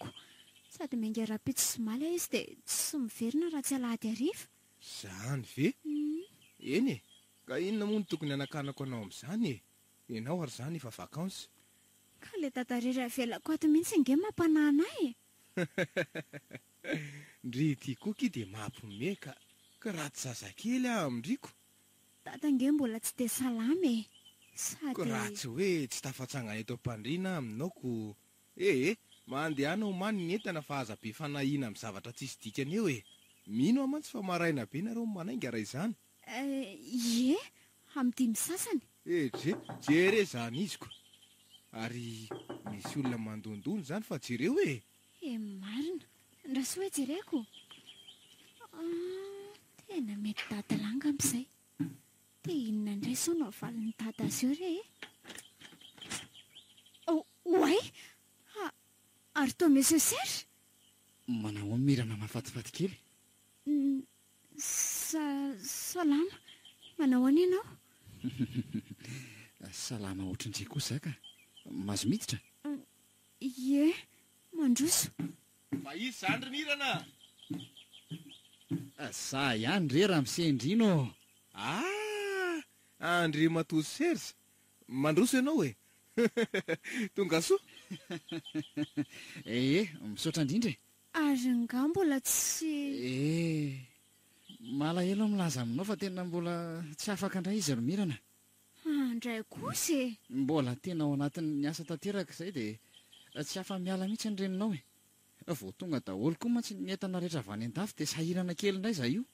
Sady miainga raha-pitso sy maly izy dia tsy miverina raha tsy alahady hariva. Izany ve? Eny e, ka inona moa no tokony anakanako anao amin'izany e? Ianao ary izany efa vakansy. Ka ilay dada irery avelako ato mihitsy nge mampanahy anahy e. Ndry ty koky dia mampiomehy ka ratsy zazakely aho amindriko. Dada nge mbola tsy dia salama e. Ko ratsy hoe tsy tafatsangana eto am-pandriana aminao. Mandehana omany ny entana fa aza be fanahiana amin'ny zavatra tsisy dikany eo e. Mino aho mantsy fa maraina be nareo manainga raha izany. Ie, amin'ny dimy sasany. Jere izany izy ko. Ary misy olona mandondony izany fa jereo e. Marina, ndraso hoe jereko. Tena mety dada langa amin'izay. Dia inona indray sao no avalin'ny dada azy eo re e. Oay! Ary toa Monsieur Serge? Manao Mirana mahafatifaty kely. Salama. Manao any ianao? Salama ohatrandray kosa ka. Mazo miditra? Ie, mandroso. Fa izy izany ry Mirana! Za ihany re raha misendrino. Andry Matozy Serge. Mandroso ianao e. Tonga soa. Misaotra indrindra. Ary nga mbola tsy... Malahelo milaza aminao fa tena mbola tsy afaka indray izy ry Mirana. Andray kosa e. Mbola tena ao anatin'ny asa tanteraka izay dia tsy afa miala mihitsy ny reninao e. Vao tonga daholo koa mantsy ny entana rehetra avy any an-dafy dia sahirana kely indray za io.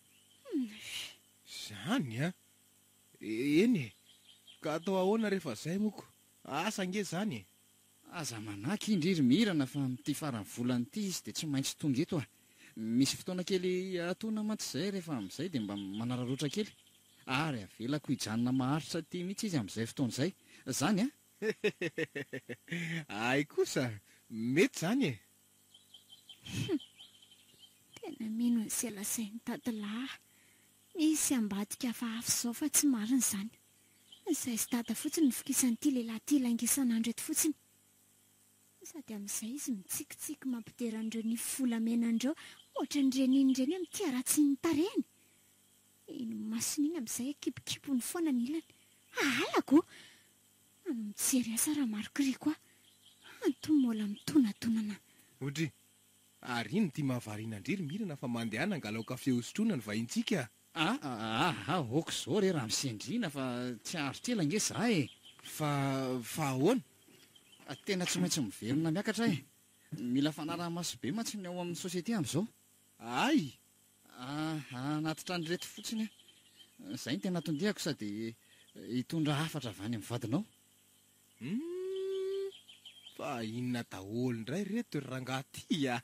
Izany a? Eny e. Ka atao ahoana rehefa izay moko? Asa nge izany e. Aza manaky indry Mirana fa amin'ity farany volana ity izy dia tsy maintsy tonga eto ah. Misy fotoana kely atoana mantsy izay rehefa amin'izay dia mba manararoatra kely. Ary avelako hijanona maharitra ty mihitsy izy amin'izay fotoana izay. Izany a? Ay kosa, mety izany e. Tena mino izay lasain'ny dadilahy. Misy ambadika hafahafa izao fa tsy marina izany. Izay sy dada fotsiny ny fokisan'ity lehilahy ity laingisan'andro eto fotsiny. Sady amin'izay izy mitsikitsiky mampidera an'ireo ny volamenandreo ohatra n'ireny ireny amin'ity aratsy ny tarehiny. Iny masony iny amin'izay kipokipony foana ny ilany. Alako! Mijery asa raha marokiri koa. Antomola mitonadonana. Odry, ary iny ty mahavariana indriry Mirana fa mandehana angalao kafe hosotrona ny vahintsika. Oko izao re raha misendrina fa tsy aritrela nge za e. Fa ahoana? Tena tsy maintsy miverina miakatra e. Mila fanaraha-maso be mantsy ny ao amin'ny sosiete amin'izao. Ay, Anaty trano reto fotsiny izay ny tena tondehako sady hitondra hafatra avy any amin'ny vadinao. fa inona daholo indray reto ry rangahy ty a.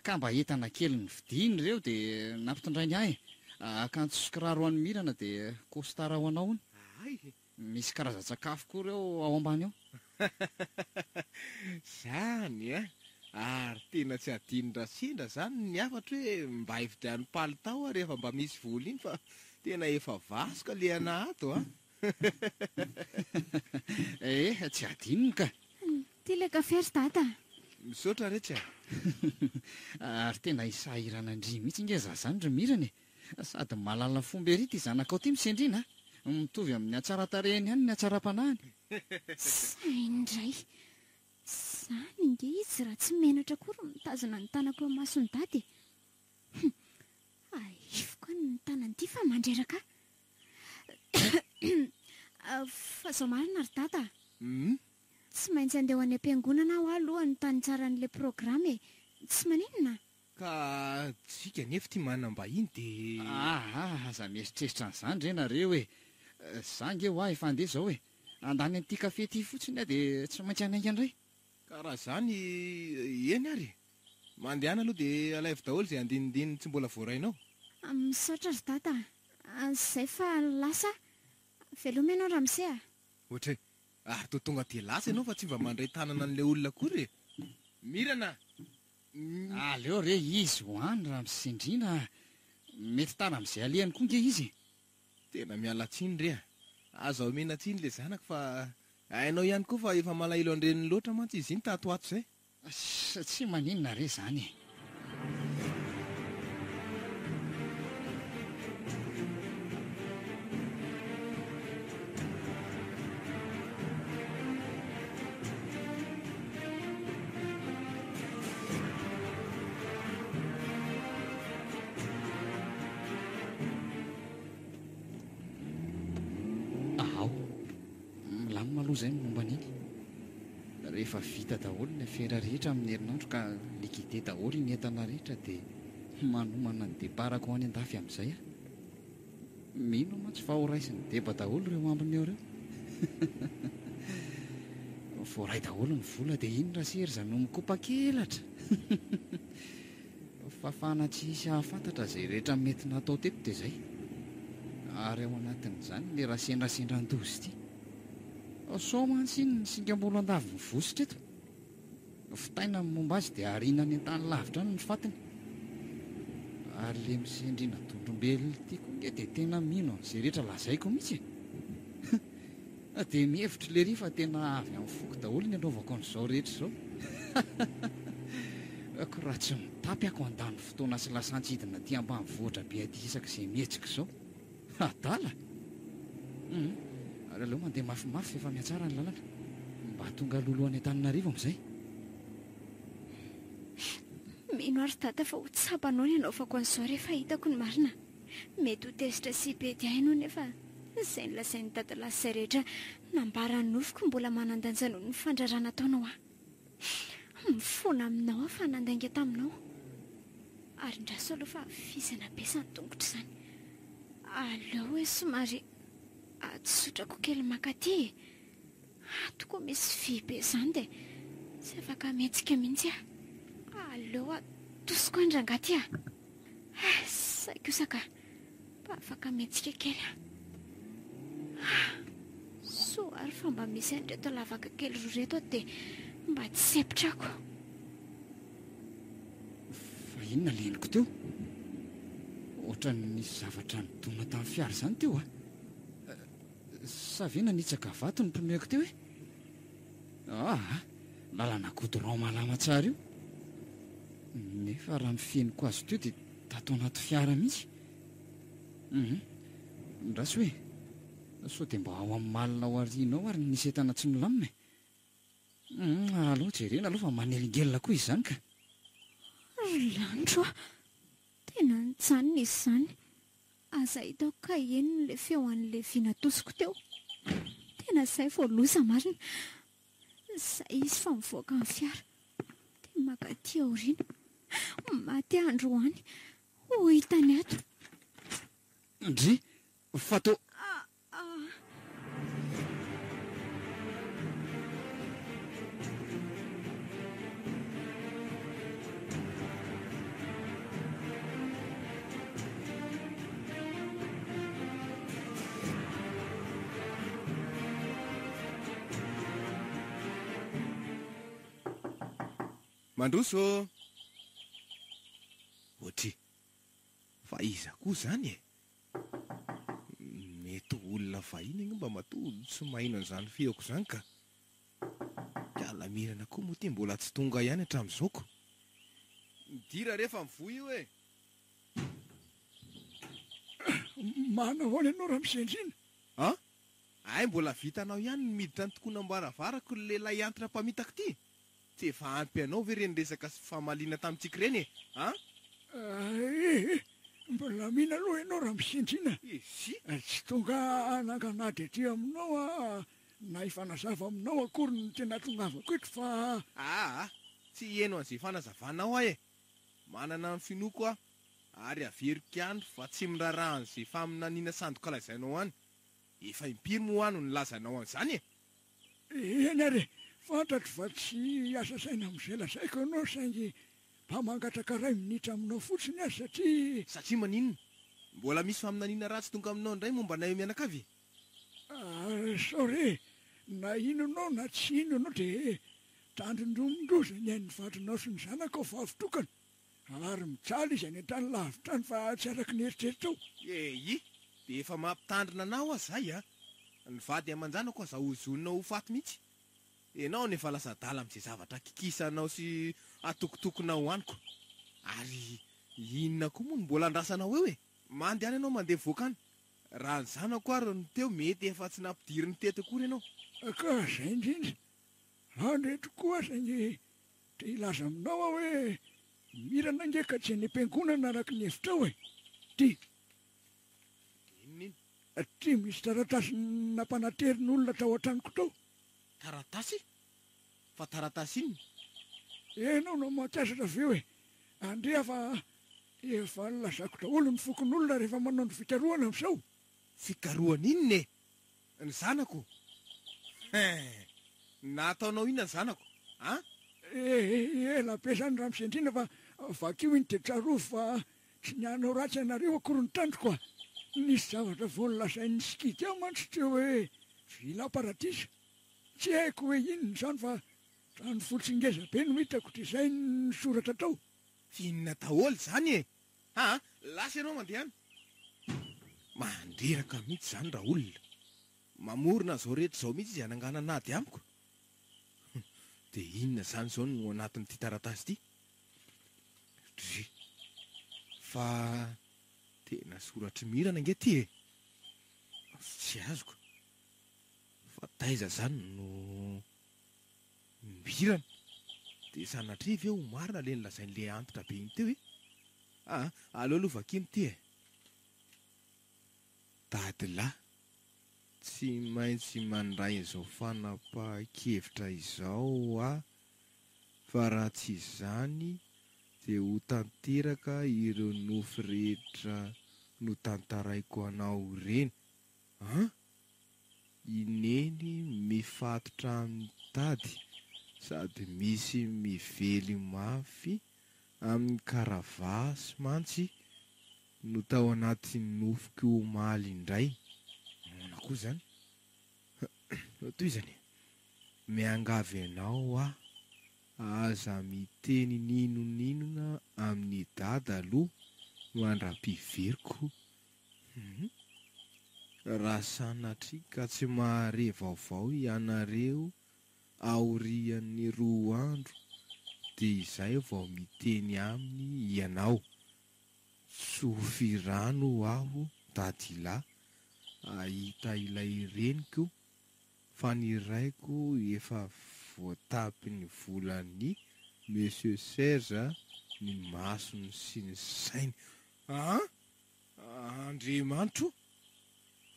Ka mba entana kely ny vidiny ireo dia nampitondray ny ahy. Akanjo sy kiraro ho an'ny Mirana dia kostara ho anao. Ay, Misy karazan-tsakafo koa ireo ao ambany ao. zany a. Ary tena tsy adinondra sendra zany ny afatra hoe mba hividian'ny palitao rehefa mba misy vola iny fa tena efa vasoka le anato a. Tsy adinony ka. Ty le kafe ry tata. Misaotra retsy a. Ary tena isahirana ndry mihitsy ngeza zany ry Mirana. Sady mahalala fomba ery ty zanakao ty misendrina. Mitovy amin'ny atsaratarehiny ihany ny atsaram-panahiny. Saindray. Zany inge izy raha tsy menatra kory mitazona ny tanako eo masony dady. Aifoka ny tanan'ity fa mandreraka. Fa zao marina ry tata. Tsy maintsy andeha ho any am-piangonana aho aloha ny tany tsara n'ilay programa e. Tsy maninona. Ka tsika nefa ty manam-bahiny dia Aza mieritreritra an'izany re nareo e. Zange ho efa andeha zao e. Andany an'ity kafe ty fotsiny aho dia tsy maintsy anainga indray. karaha zany eny ary. Mandehana aloha dia alaivo daholo izay andinindininy tsy mbola voarainao. Misaotra ry tata. Zay fa lasa. Veloma ianao ramose a. Ohatra hoe to tonga dia lasa ianao fa tsy mba mandray tanana an'ilay olona kory e. Mirana. Aleo re izy ho any raha misendrina. Mety tana amin'izay alehany koa nge izy. Tena miala tsiny re a. Azo omena tsiny le zanaka fa hainao ihany koa fa efa malahelo andreniny loatra mantsy izy iny tatoato zay. Tsy maninona re zany e. Milamina aloha izay ny momba an'iny. Rehefa vita daholo ny afera rehetra amin'ny herinandro ka likide daholo ny entana rehetra dia manomana ny debarako ho any an-dafy amin'izay a. Mino mantsy fa ho raisin'ny deba daholo ireo ambiny eo ireo. Voaray daholo ny vola dia iny raha sery izany no mikopa-kelatra. Fa fanatsisy hahafantatra izay rehetra mety natao teto dia izay. Ary ao anatin'izany ilay raha sendrasendran-dozy ity. So mantsy iny ny singa mbola andavy mivositra eto. Fitaina ny momba azy dia ariana ny an-tany lavitra ny fatiny. Ary le misendrina tondrombelona ity koa nge dia tena mino izay rehetra lazaiko mihitsy. Dia mihevitra le rifa tena avy amin'ny foko daholo ny anaovako an'izao rehetra izao. Ko raha tsy mitapy ako andany fotoana sy lasantsidina aty ambanivohitra be aty isaka izay mihetsika izao. Adala. Ary aleo mandeha mafimafy efa mihatsara ny lalana. Mba tonga lolo any Antananarivo amin'izay. Mino ary tata fa ho tsapanao ny anaovako an'izao rehefa hitako ny marina. Mety ho tezitra sy be dia hainao nefa izay ny lasain'ny dadalasy izay rehetra nambarany nofoko mbola manan-danja noho ny fandrarana ataonao aho. Mifoana aminao aho fa nandainga taminao. Ary indraso aloha fa fisana be sa ny tongotra izany. Aleo hoe somary atsotrako kely makaty. Atoko misy vy be izany dia tsy afaka mihetsika mihitsy aho. Aleo atosiko andrangaty aho. Saiko saka mba afaka mihetsika kely aho. Soary fa mba misy an'ireto lavaka kely roa reto dia mba tsy sepotrako. Fa inona leniko teo? Ohatra nisy zavatra nidona tamin'ny fiara izany teo a. Sa ve nanitsaka vato ny mpimeko teo e? Lalana goudron malama tsara io. Nefa raha mifeniko azy teo dia tato anaty fiara mihitsy. Ndraso hoe sao dia mba ao amin'ny malina ao ariana ao ary nisy entana tsy milamina. Aloha jerena aloha fa manelingelina koa izy izany ka. Landro a, tena nijanona izy izany. Aza hitako ka eny le feo an'ilay vy natosiko teo. Tena izay vao loza marina. Izay izy fa mivoaka ny fiara dia makaty aoriana. Maty andro hoany ho hitany ato. Ndry fatao Mandroso ohatry fa iza koa zany e, mety olona vahiny iny mba matory tsy mahino an'izany feoko zany ka alamirana koa moa ty mbola tsy tonga ihany hatramin'izao. Midira rehefa mivoy io e. Mana hoana ianao raha misendrina? Ah, ay mbola vitanao ihany ny miditra ny tokony ambaravarako ny lehilahy antitra mpamitako ty. Tsy efa ampy anao ve reny resaka famaliana tamintsika reny e? Ah? Mbola mihina aloha ianao raha misendrina. Izy Tsy tonga nanganady aty aminao na hifanazava aminao akory ny tena tongavako eto fa... tsy eno an'izay fanazavanao ahy e. Manana ny finoko a, ary averiko ihany fa tsy miraraha an'izay faminaniana sandoka lazainao any. Efa impiry moa ano ny lazanao an'izany e. Eny ary, fantatro fa tsy asa saina amin'izay lazaiko ianao saingy mba mangatraka ray minitra aminao fotsiny azy satria... Satria maninona? Mbola misy faminaniana ratsy tonga aminao indray momba nayo mianakavy? Sorry, na ino anao na tsy ino anao dia tandrindromondroza ny hain'ny vadinao sy ny zanako ao vavitokana. Ary mijaly izy any an-tany lavitra any fa tsy araky ny eritreritra ao. Dia efa mampitandrina anao aho zay a. Ny vady aman-janako aza hozonao ho faty mihitsy. Enao nefa lasa dala amin'izay zavatra kikisanao sy atokotokonao aniko. Ary inona koa moa no mbola andrasanao eo e? Mandy any ianao mandeha voaka any. Raha ny zanako ary ny teo mety efa tsy nampidiry ny tety akory ianao. Ka zay indrindra. Andreto koa saingy dia ilaza aminao aho hoe mirana ngeka tsy any am-piangonana araky ny hevitrao e. Ty misy taratasy nampanaterin'olona tao an-tranoko tao. Taratasy? Fa taratasy iny? Enao no mampiasatra avy eo e. Andrea fa efa nilazako daholo ny fokon'olona rehefa manao ny fikarohana amin'izao. Fikarohana inona e? Ny zanako? Nataonao inona ny zanako? Elabe zany raha misendrina fa vakio iny dia tsaroa fa tsy nianao ratsy ianareo akory ny tandroko a. Nisy zavatra voalazain'ny sikidy aho mantsy teo hoe vila paradisa. Tsy haiko hoe inona zany fa rano folosingeza be no hitako dia izay ny soratra tao. Finona daholo zany e. Lasa ianao mandeha any. Mandreraka mihitsy zany raha olona. Mamorona zao rehetra zao mihitsy izy anangana nady amiko. Dia inona zany zao no anatin'ity taratasy ity? Fa tena soratry mirana ange ty e. Tsy azoko. Fa taiza zany no mirana. Dia sanatriva eo marina le nilazain'le antitra be iny teo e. Aleo aloha vakiny ty e. Dadilahy, tsy maintsy mandray izao fanapahan-kevitra izao fa raha tsy izany dia ho tanteraka ireo nofo rehetra no tantaraiko anao ireny. Ineny mifatotra amin'ny tady sady misy mively mafy amin'ny karavasy mantsy no tao anatin'ny nofoko omaly indray. Mana koa zany. Toy izany miangavy ianao aza miteny ninon'inona amin'ny dada aloha mandram-piveriko. Raha sanatria ka tsy mahare vaovao ianareo aorian'ny 2 andro dia izay vao miteny aminy ianao. Sofirano aho dadilahy, ahita ilay reniko fa ny raiko efa voatapy ny volan'ny Monsieur Serge ny masony sy ny sainy. Andriamanitro,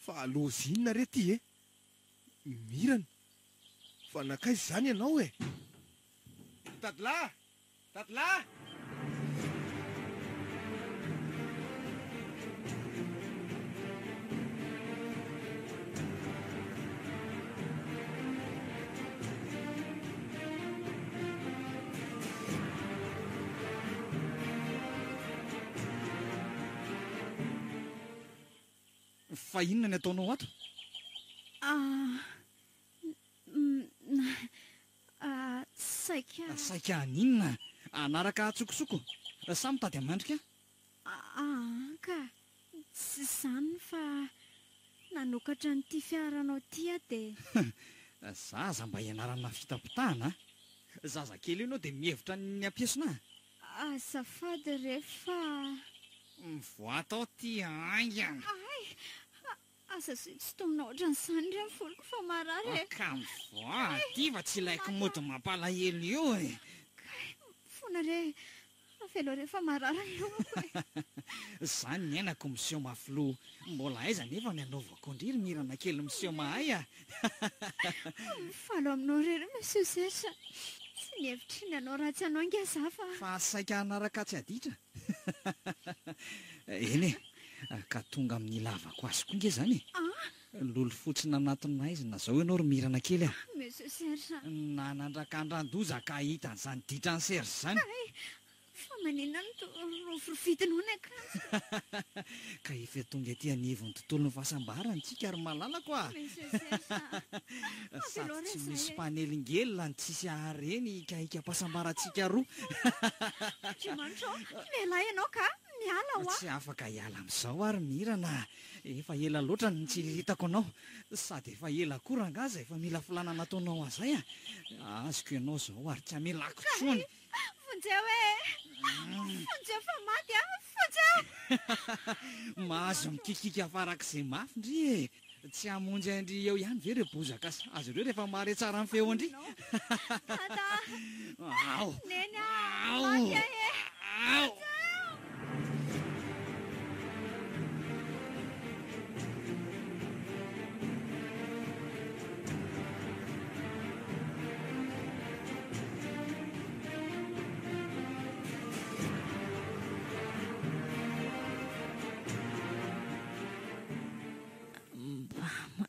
fa alozinina re ty e. Mirana fa nakaizy izany ianao e. Tadila! Tadila! Fa inona ny ataonao ato? Saika aninona? Anaraka atsokosoko? Samy tady amandrika? Ka tsy izany fa nanokatra n'ity fiaranao ty a dia Zaza mba ianarana fitapitahana. Zazakely ianao dia mihevitra ny ampiasona. azafady rehefa Mivoatao ty aingana. asa tsy tominao ohatran'izany re foloko fa marary e. Ka mivoa, ty fa tsy ilaiko mody mampalahelo io e. Fona re avelo rehefa marary io ako e. Zany ny ainako miseho mafilo. Mbola aiza nefa ny anaovako indriry mirana kely miseho mahay a. Mifalo aminao rery monsieur Serge. Tsy nihevitry ny anao ratsy anao ingaza fa Fa saika anaraka tsy aditra. Eny e, ka tonga amin'ny lavako azy koa nge zany. Lolo fotsiny anatinay izy na zao ianao ry mirana kely a. monsieur Serge. Na nandrakandran-doza ka hita an'izany ditrany Serge zany. Fa maninona ny rofirofitinao ny akanjo. Ka efa tonga ety anivon'ny tontolon'ny fahasambarany tsika ary malalako a. monsieur Serge. Sady tsy misy panelingelina ny tsisy ahareny ikaika-pahasambarantsika roa. Andriamanitra lehilahy ianao ka miala ho Tsy afaka hiala amin'izao ary mirana. Efa ela loatra ny tsiriritako anao. Sady efa ela koa rangaza efa mila filana nataonao an'izay a. Azoko ianao zao ary tsy hamelako tsony. fonjeo e. Fonjeo fa maty a. Fonjeo. Mahazo mikikika farak'izay mafy ndry e. Tsy hamonjy andry eo ihany ve re bozaka sa azy ireo rehefa mare tsara ny feo andry. Tata. Ao. Neny a. Maty a e. Ao.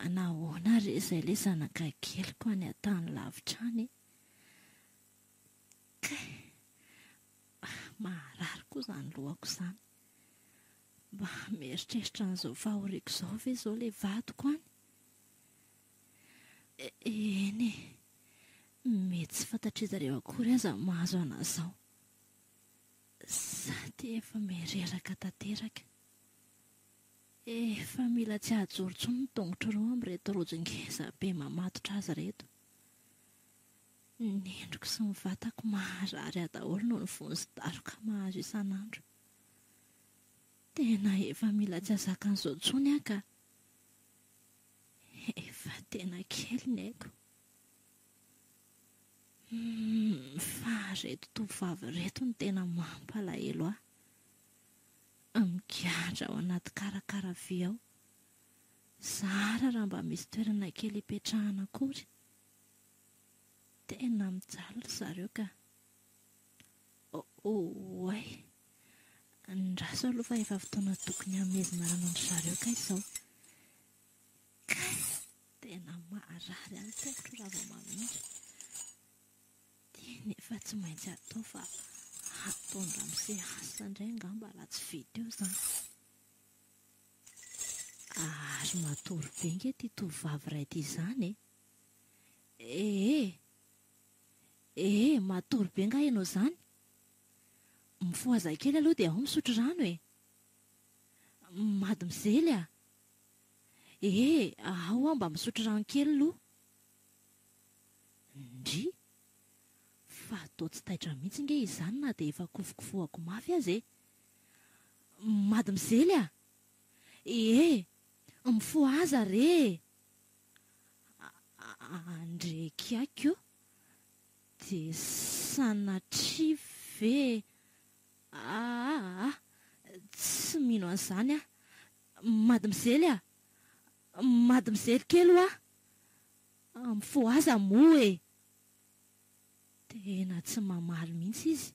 Nahoana re izay le zanaka keliko any an-tany lavitra any. Maharary koa izany lohako izany. Mba mieritreritra an'izao fahoriako izao ve izao le vadiko any. Eny e, mety tsy fantatr'izareo akory aza mahazo an'izao. Sady efa mireraka tanteraka. Efa mila tsy ahajoro intsony ny tongotra roa amin'ireto rojo-ngeza be mamatotra azy reto. Ny endriko sy ny vatako maharary daholo noho ny vonjy-daroka mahazo isan'andro. Tena efa mila tsy ahazaka an'izao intsony aho ka. Efa tena kely ny aiko. Fa reto tovovavy reto ny tena mampalahelo aho. Migadra ao anaty karakara vy ao. Zara raha mba misy toerana kely hipetrahana akory. Tena mijaly zareo ka. Oay. Ndraso aloha fa efa fotoana tokony hamezina rano ny zareo ka izao. Tena maharary any tongotra raha vao mamindra. Nefa tsy maintsy atao fa atondra amin'izay asa indray angamba raha tsy vita eo izany. Ary matory be nge ity tovovavy iray ity izany e. Matory be nga ianao izany. Mifoaza kely aloha dia ao misotro rano e. Mady mizely a. Ao aho mba misotro rano kely aloha. Ndry. Fa atao tsy taitra mihitsy nge izany na dia efa kofokofohako mafy azy e. Mady mizely a. Mifoaza re. Andrekiako dia sanatria ve. Tsy mino an'izany a. Mady mizely a. Mady mizely kely a. amin'ny fo aza moa e. Tena tsy mamaly mihitsy izy.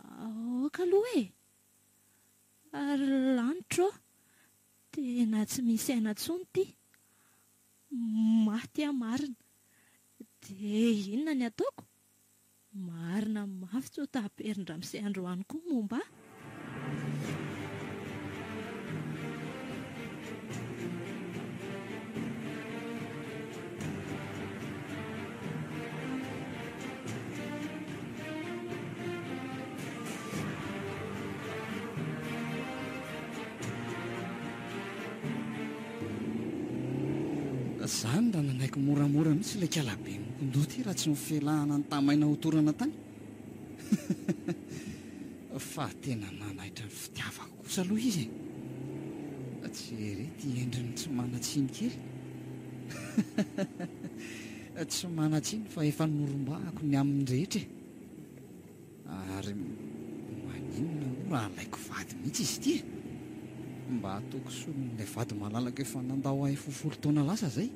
Aoka aloha e. Ary lanitro, tena tsy misy aina intsony ty. Maty aho marina. Dia inona ny ataoko? Marina mafy tsy ho taperindramose androany koa momba aho. Zany raha nanaiko moramora mihitsy ilay kalabe mikondò ty raha tsy mifelahana ny tamaina hotorana tany. Fa tena nanaitra ny fitiavako kosa aloha izy e. Tsy rety endriny tsy manatsiny kely. Tsy manatsiny fa efa norom-bahako ny amin'ny rehetra. Ary maninona moa raha alaiko vady mihitsy izy ty e. Mba ataoko solon'ilay vady malalaka efa nandao ahy 70 taona lasa zay.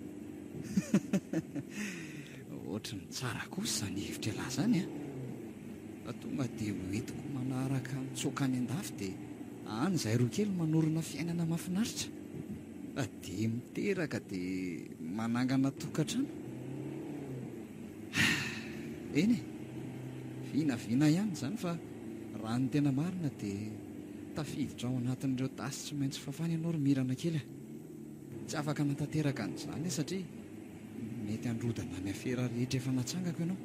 Ohatry ny tsara kosa zany hevitra lahy zany a. Tonga dia hoentiko manaraka mitsoaka any an-dafy dia any zahay roa kely manorina fiainana mahafinaritra. Dia miteraka dia manangana tokantrano. Eny e, vinavina ihany zany fa raha ny tena marina dia tafiditra ao anatin'ireo tasy tsy maintsy fafany ianao ry mirana kely a. Tsy afaka natateraka an'izany satria mety androdana ny afera rehetra efa natsangako ianao.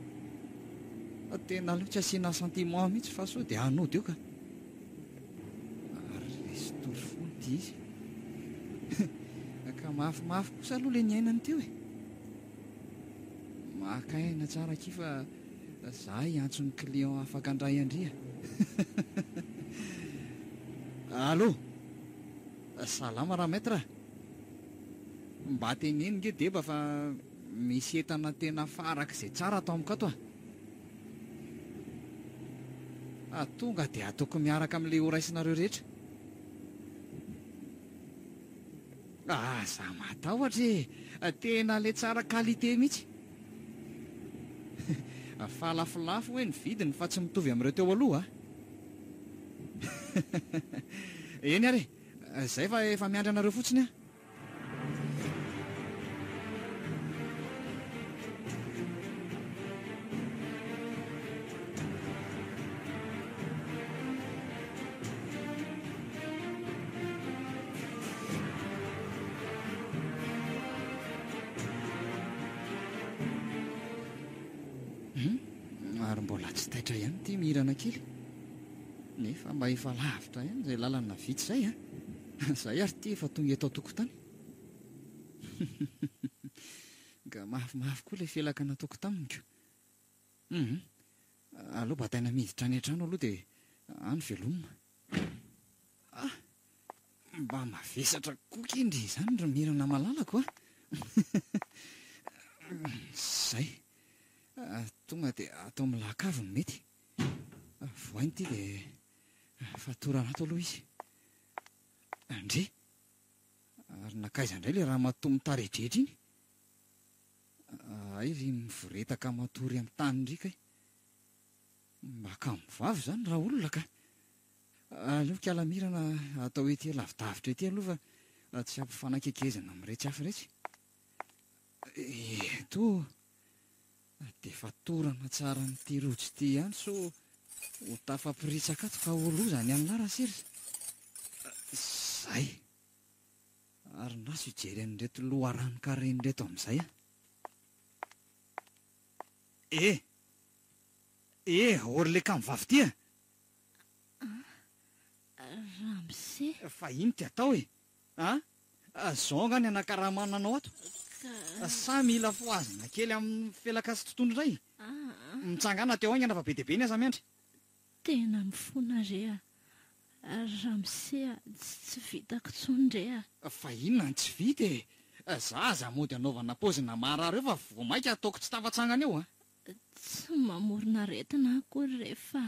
Tena aloha tsy asiana sentiment mihitsy fa sao dia hanody eo ka. Ary resy torofolo dia izy. Ka mafimafy kosa aloha ilay niainany teo e. Maka aina tsara kifa za hiantso ny client afaka andray andria. Allô, salama raha maître. Mba teneny nge deba fa misy entana tena farak'izay tsara atao amikato a. Tonga dia ataoko miaraka amin'ilay horaisinareo rehetra. Za matahotra e, tena le tsara qualité mihitsy. Fa lafolafo hoe ny vidiny fa tsy mitovy amin'ireo teo aloha a. Eny ary, izay fa efa miandry anareo fotsiny a. Ary mbola tsy taitra ihany ty mirana kely. Nefa mba efa lavitra ihany izay lalana vitsy izay a. Izay ary ty efa tonga eto an-tokotany. Ka mafimafy koa ilay felaka nataoko taminiko. Aleo bataina miditra any an-trano aloha dia any velomina. Mba mavesatra koa kendry izany ry mirana malalako a. Zay. Tonga dia atao milahakavo no mety. Voainy ty dia fatorana ato aloha izy. Andre, ary nakaiza indray ilay raha matoa mitarehdrehitra iny. Ay ry mivoretaka matory amin'ny tany ndrika. Mba ka mivavy zany raha olona ka. Aleo kialamirana atao ety lavidavitra ety aloha fa tsy ampifanakaikezana amin'ny rehetra hafa rehetra. Eto dia fatorana tsara n'ity rojo ity ihany so ho tafampiritsaka ato ka olozany amin'ny lara sery. Zay. Ary naso hijery an'ireto loharano kareny reto amin'izay a. Ory le kamivavy ty a. Ramose. Fa ino ty atao e? Zao nga ny anakaramananao ato. Sa mila foazina kely amin'ny felaka sy tontolo iray. Mitsangana teo any anafa be dia be ny aza miandry. Tena mifona re a. Ramose a, tsy vitako tsony re a. Fa inona ny tsy vita e? Zaza mody anaovana paozina marary eo fa vao maika ataoko tsy tafatsangana eo a. Tsy mamorona retina akory rehefa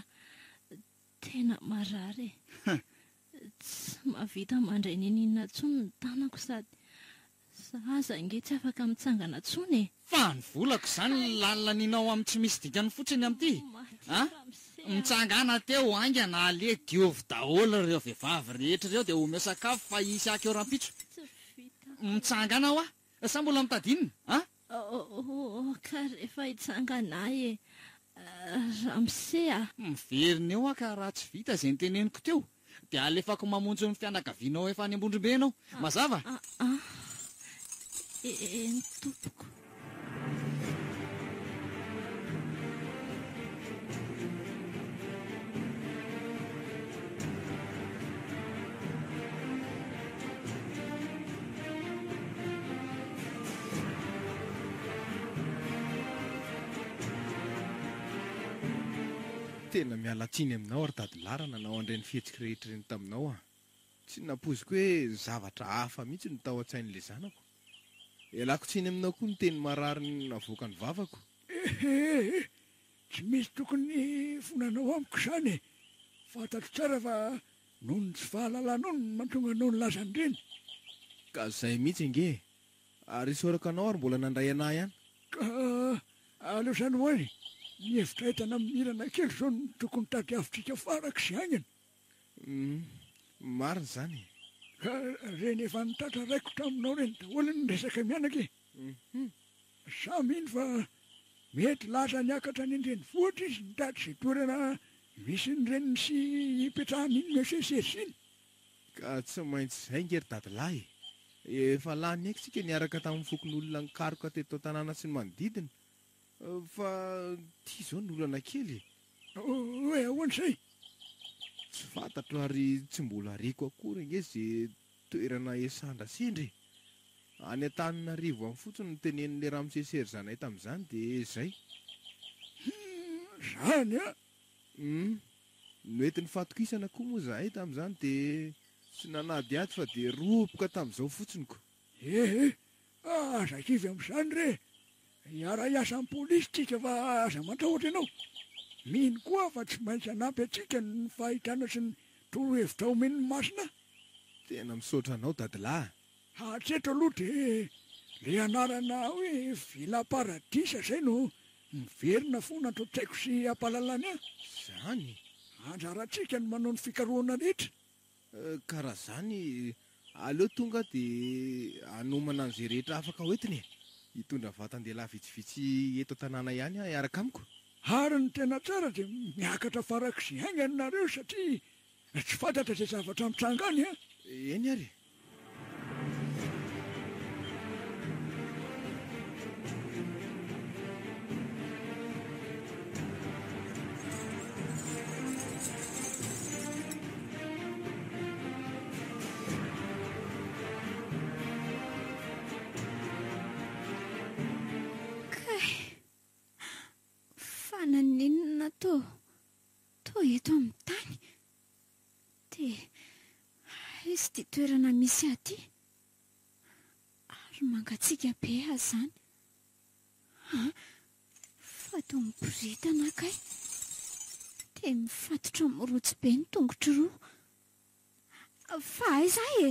tena marary e. Tsy mahavita mandray ninina tsony ny tanako sady Zaza nge tsy afaka mitsangana tsony fa ny volako izany lalina ninao amin'ny tsy misy dikany fotsiny amin'ity a mitsangana teo aingana ale diovy daholo ireo vehivavy rehetra ireo dia omeo sakafo fa isy aky eo rampitso mitsangana ao sa mbola mitadinina a ka rehefa hitsangana e ramosea miverina eo ka raha tsy vita izay nyteneniko teo dia alefako mamonjy ny fianakavianao efa any ambondrombe ianao mazava ny tompoko tena mialatsiny aminao ary tadilara nanao andray ny fihetsika rehetra reny taminao tsy napoziko hoe zavatra hafa mihitsy no tao an-tsain'le zanako ialako tsiny aminao koa ny teny marary ny navoaka ny vavako tsy misy tokony fonanao amiko izany fantatro tsara fa noho ny tsy fahalalanao no mahatonga anao ny lazan'ireny ka zay mihitsy nge ary isoraka anao ary mbola nandray anay ihany ka aleo izany hoany ny hevitra entana mirana kely zao ny tokony tadiavitrika faraka sy aingana marina izany ka reny efa nitatra raiko taminao reny daholo ny resaka mianaka samy iny fa mety lasa niakatra ny andreny vohatra izy nitatra izay toerana misy ny reniny sy hipetrahany iny miesesesy iny ka tsy maintsy izay ngery dadilahy efa lany eky tsika niaraka tamin'ny fokon'olona nikaroka teto tanàna sy ny manodidina fa tia izao ny olana kely hoe ahoana izay tsy fantatro ary tsy mbola reko akory nge zay toerana esandra sindry any an-taninarivo amin'ny fotsiny no tenen'le ramoseseri zanay tamin'izany dia izay zany a noentin'ny fatokisana koa moa zahay tamin'izany dia tsy nanady ady fa dia roboka tamin'izao fotsiny ko azakivy amin'izany re iara iasa amin'ny polisy tsika fa aza mantahotra ianao mino koa fa tsy maintsy anampy atsika ny fahitana sy ny torohevitra omen'ny masina tena misaotra anao dadilahy hatreto aloha dia le anarana hoe vila-paradisa izay no miverina foana atotsaiko sy ampalalany a zany anjarantsika ny manao ny fikarohana rehetra karaha zany aleo tonga dia anomana an'izay rehetra afaka hoentiny hitondra vatan-dehilahy vitsivitsy eto an-tanàna ihany hiaraka amiko ary ny tena tsara dia miakatra faraka sy aingany nareo satria tsy fantatra izay zavatra mitsangany a eny ary fananinona to eto amin'ny tany dia izy ty toerana misy aty ary mangatsika be azy zany fa to miboritana kay dia mifatotra mirotsy be ny tongotra roa fa aiza e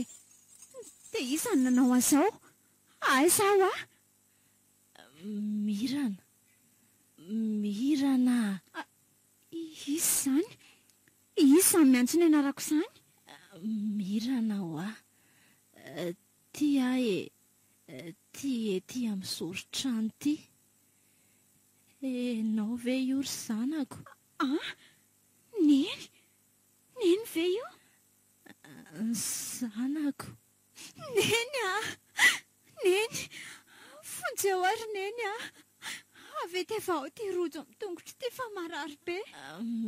dia izany nanao an'izao aizaho mirana izy zany miantso ny anarako izany mirana ho tia ety amin'ny zoro-trano ty enao ve io ry zanako neny ve io zanako neny fonjeo ary neny avy ty efa ao ty rojo amin'ny tongotra ty fa marary be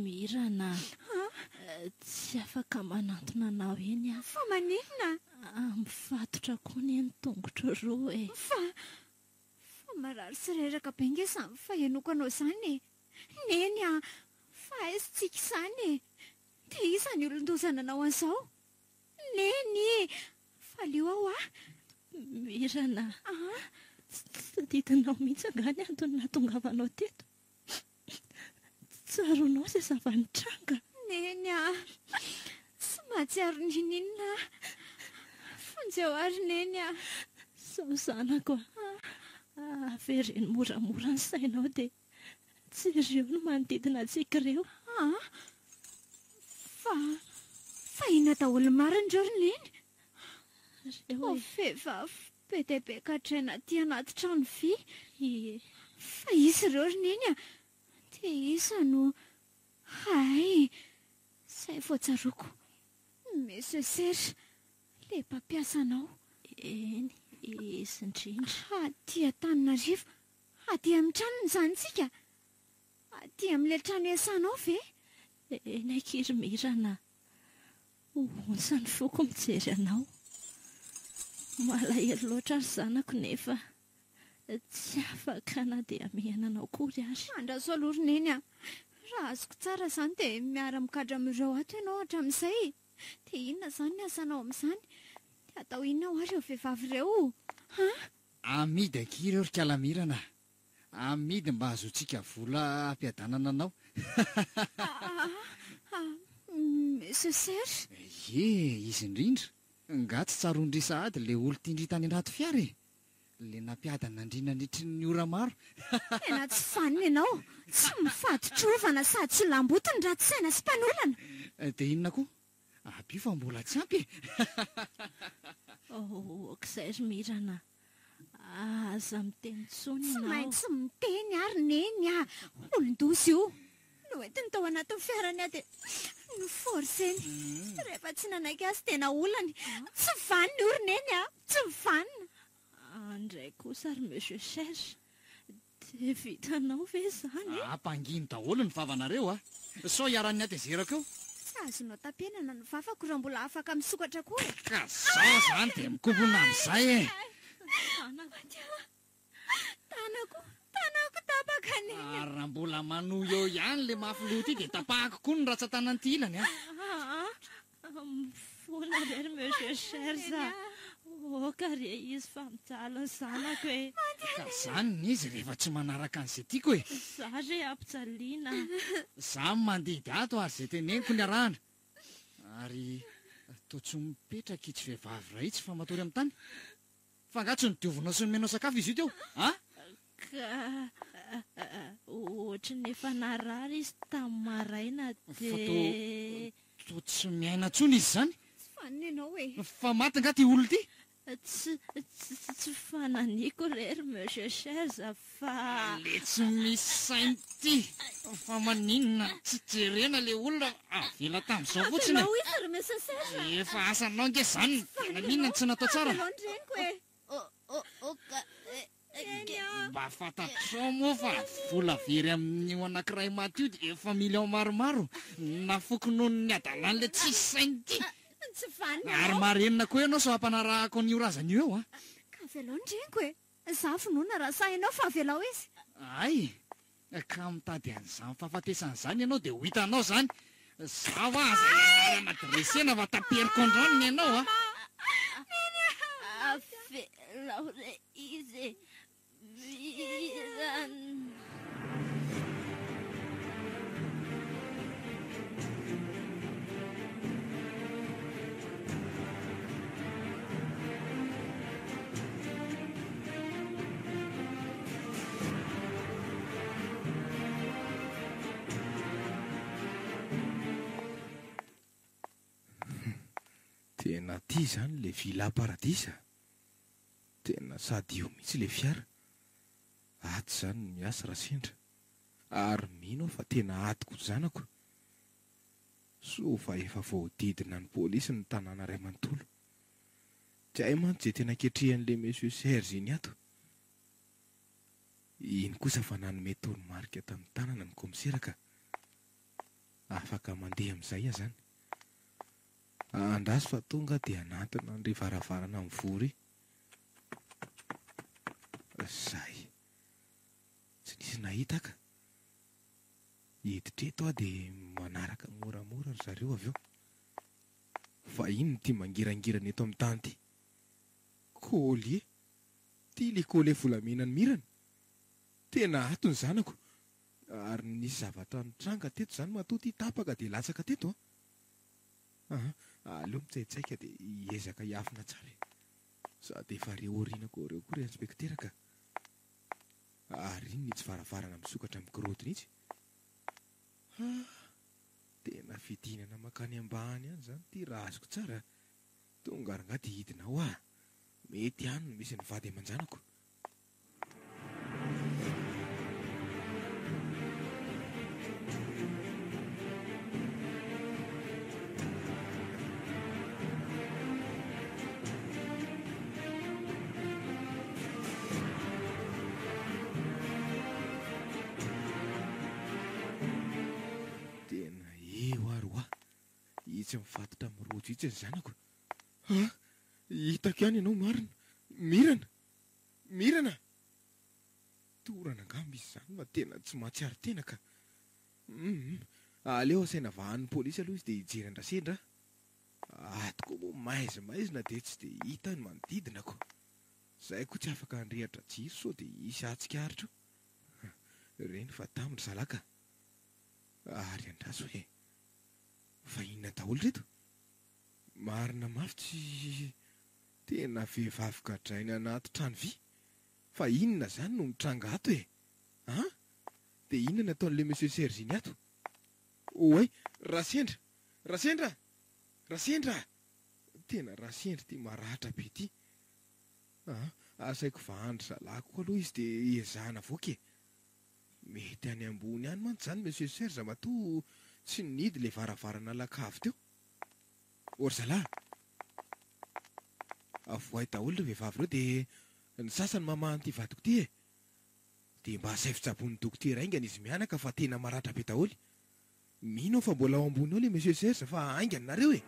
mirana tsy afaka manantona anao eny fa maninona mifatotra koa ny eny tongotra roa fa marary sy reraka be nge samy fa henoko anao izany neny fa aizitsika izany dia izany olon-dozana anao an'izao neny fa leo ao mirana tadidinao mihitsy angany antony nahatongavanao teto tsaronao izay zava-nitranga neny sy mahatsiaro ninina fonjeo ary neny sao zanako avereny moramora ny sainao dia tsy ireo no manodidina antsika ireo. fa ina daholo mariny reo roneny. Ireo Vehivavy be dia be katraina aty anaty trano vy. e Fa isy ireo roneny a. Dia isa no hay izay voatsaroako. Mesesera le mpampiasanao. eny izy indrindra. Aty Antananarivo, aty amin'ny tranony izany tsika. Aty amin'ilay trano iasanao ve? Eny Ankirymirana, onsa ny foko mijery anao. Malahelo loatra ary zanako nefa tsy afaka na dia miainanao kory ary. Andraso aloha roneny a. Raha azoko tsara izany dia miara-mikadra amin'ireo ato ianao hatramin'izay. Dia inona izany ny asanao amin'izany? Dia atao inona ho ary ireo vehivavy ireo? amidy ankira eo ry Kalamirana. Amidy mba azotsika vola ampiadanana anao. Mesesera. Izy indrindra. Nga tsy tsaroandry sahady le olo tindry tany anaty fiara e. Le nampiadana andrina nitry ny ora maro. Tena tsy faniny ianao. Tsy mifato-trovana sady tsy lambotony raha tsy saina sy mpanolona. Dia inona koa? Abio fa mbola tsy ampy e. Okizay ry Mirana, aza miteny tsony Tsy ianao. maintsy miteny ary neny a. Olon-dozy io. No entiny tao anatin'ny fiarany a dia no forseny. Rehefa tsy nanaiky azy tena olany. Tsy vaniny oroneny a. Tsy vanina. Andray kosa ry Monsieur Serge, dia vitanao ve izany? Ampanginy daholo ny vavanareo a. Sao iaran'ny atezerako eo. Tsy azonao tampenana ny vavako raha mbola afaka misokatra koa. Ka zao zany dia mikombona amin'izay e. Tanako tapaka neny. Ary raha mbola manohy eo ihany le mafilota ity dia tapahako koa ny ratsan-tanan'ity ilany a. Mifola ry Monsieur Serge. Ka re izy fa mijaly ny zanako e. Ka zany ny izy rehefa tsy manaraka an'izay tiako e. Za re ampijaliana. Za mandidy ato ary izay teneniko ny arahana. Ary toa tsy mipetraka itsy vehivavy iray itsy fa matory amin'ny tany. Fa nga tsy nodiovinao sy nomenao sakafo izy io teo, ha? Ka ohatry ny efa narary izy tamin'ny maraina dia Toa tsy miaina tsony izy zany. Tsy faniny ianao e. Fa maty nga ty olo ty. tsy fananiko rery Monsieur Serge fa Le tsy misy sainy ty. Fa maninona tsy jerena le olona avela tamin'izao fotsiny. Tanao izy ry Mesesera. Efa asanao nge zany. Maninona tsy natao tsara. Londreniko e. Mba fantatrao moa fa vola very amin'io anankiray maty io dia efa million maromaro. Nafoko noho ny adalan'le tsisy sainy ty. Tsy vaniny Ary marenina koa ianao so ampanarahako ny orazany eo a. Ka velao ndreniko e. Za finoana raha sahinao fa velao izy. Ay, ka mitady an'izany fahafatesan'izany ianao dia ho hitanao zany. Zaho aza madresena fa taperiko andranony ianao a. avelao re izy Mirana. Tena ty zany le villa paradisa. Tena sady io mihitsy le fiara. Aty zany ny miasa raha sendra. Ary mino fa tena atiko zanako. So fa efa voadidina ny polisy ny tanàna ray manontolo. Tsy hay mantsy izay tena ketrehan'le Monsieur Serge iny ato. Iny kosa fa nanome toromarika tamin'ny tanana ny komisera ka afaka mandeha amin'izay zany. Andraso fa tonga dia anatona ny varavarana amin'ny vory. Zay. Tsy nisy nahita ka. Hiditreto aho dia manaraka moramora ry zareo avy eo. Fa ino ty mangirangirana eto amin'ny tany ty? Kolie. Ty le kolie volamena ny mirana. Tena ato ny zanako. Ary nisy zavatra nitranga teto zany matoa ty tapaka dia latsaka teto a. Aleo mitsaitsaika dia hiezaka hiafina tsara. Sady efa reoriana ko reo koa ry inspektera ka. Ary iny tsy varavarana misokatra amin'ny korotina izy. Tena fidinana makany ambany any zany ty raha azoko tsara. Tonga ary nga dia hidina ao ah. Mety any no misy ny vady aman-janako. Tena eo ary hoa. Itsy mifatotra amin'ny rojo itsy ny zanako. Hitako ihany ianao marina. Mirana. Mirana. Torana angamba izy zany fa tena tsy mahatsiaro tena ka. Aleo asaina vahan'ny polisy aloha izy dia hijery andrasendra. Atoko moa maizina dia tsy dia hita ny manodidinako. Zahay koa tsy afaka handrehatra jiro sao dia hisy atsikaritra. Reny fa tamindry zalaka. Ary andraso he. Fa inona daholo reto? Marina mafy tsy tena vehivavy gadraina anaty trano vy. Fa inona zany no mitranga ato e? Dia inona nataon'ilay monsieur Serge iny ato? Oay, Rasendra! Rasendra! Rasendra! Tena Rasendra ty marahatra be ty. Asaiko vahandry zalako koa aloha izy dia ezahana voke. Mety any ambony any mantsy zany monsieur Serge matoa tsy nidy le varavarana lakavy teo. Ory zalahy. Avoay daholo ireo vehivavy ireo dia ny sasany mamahanty vadiko ty e. Dia mba asaifitsabon'ny dokotera aingana izy mianaka fa tena maratra be daholo. Mino fa mbola ao ambony ao le monsieur Serge fa aingana nareo e.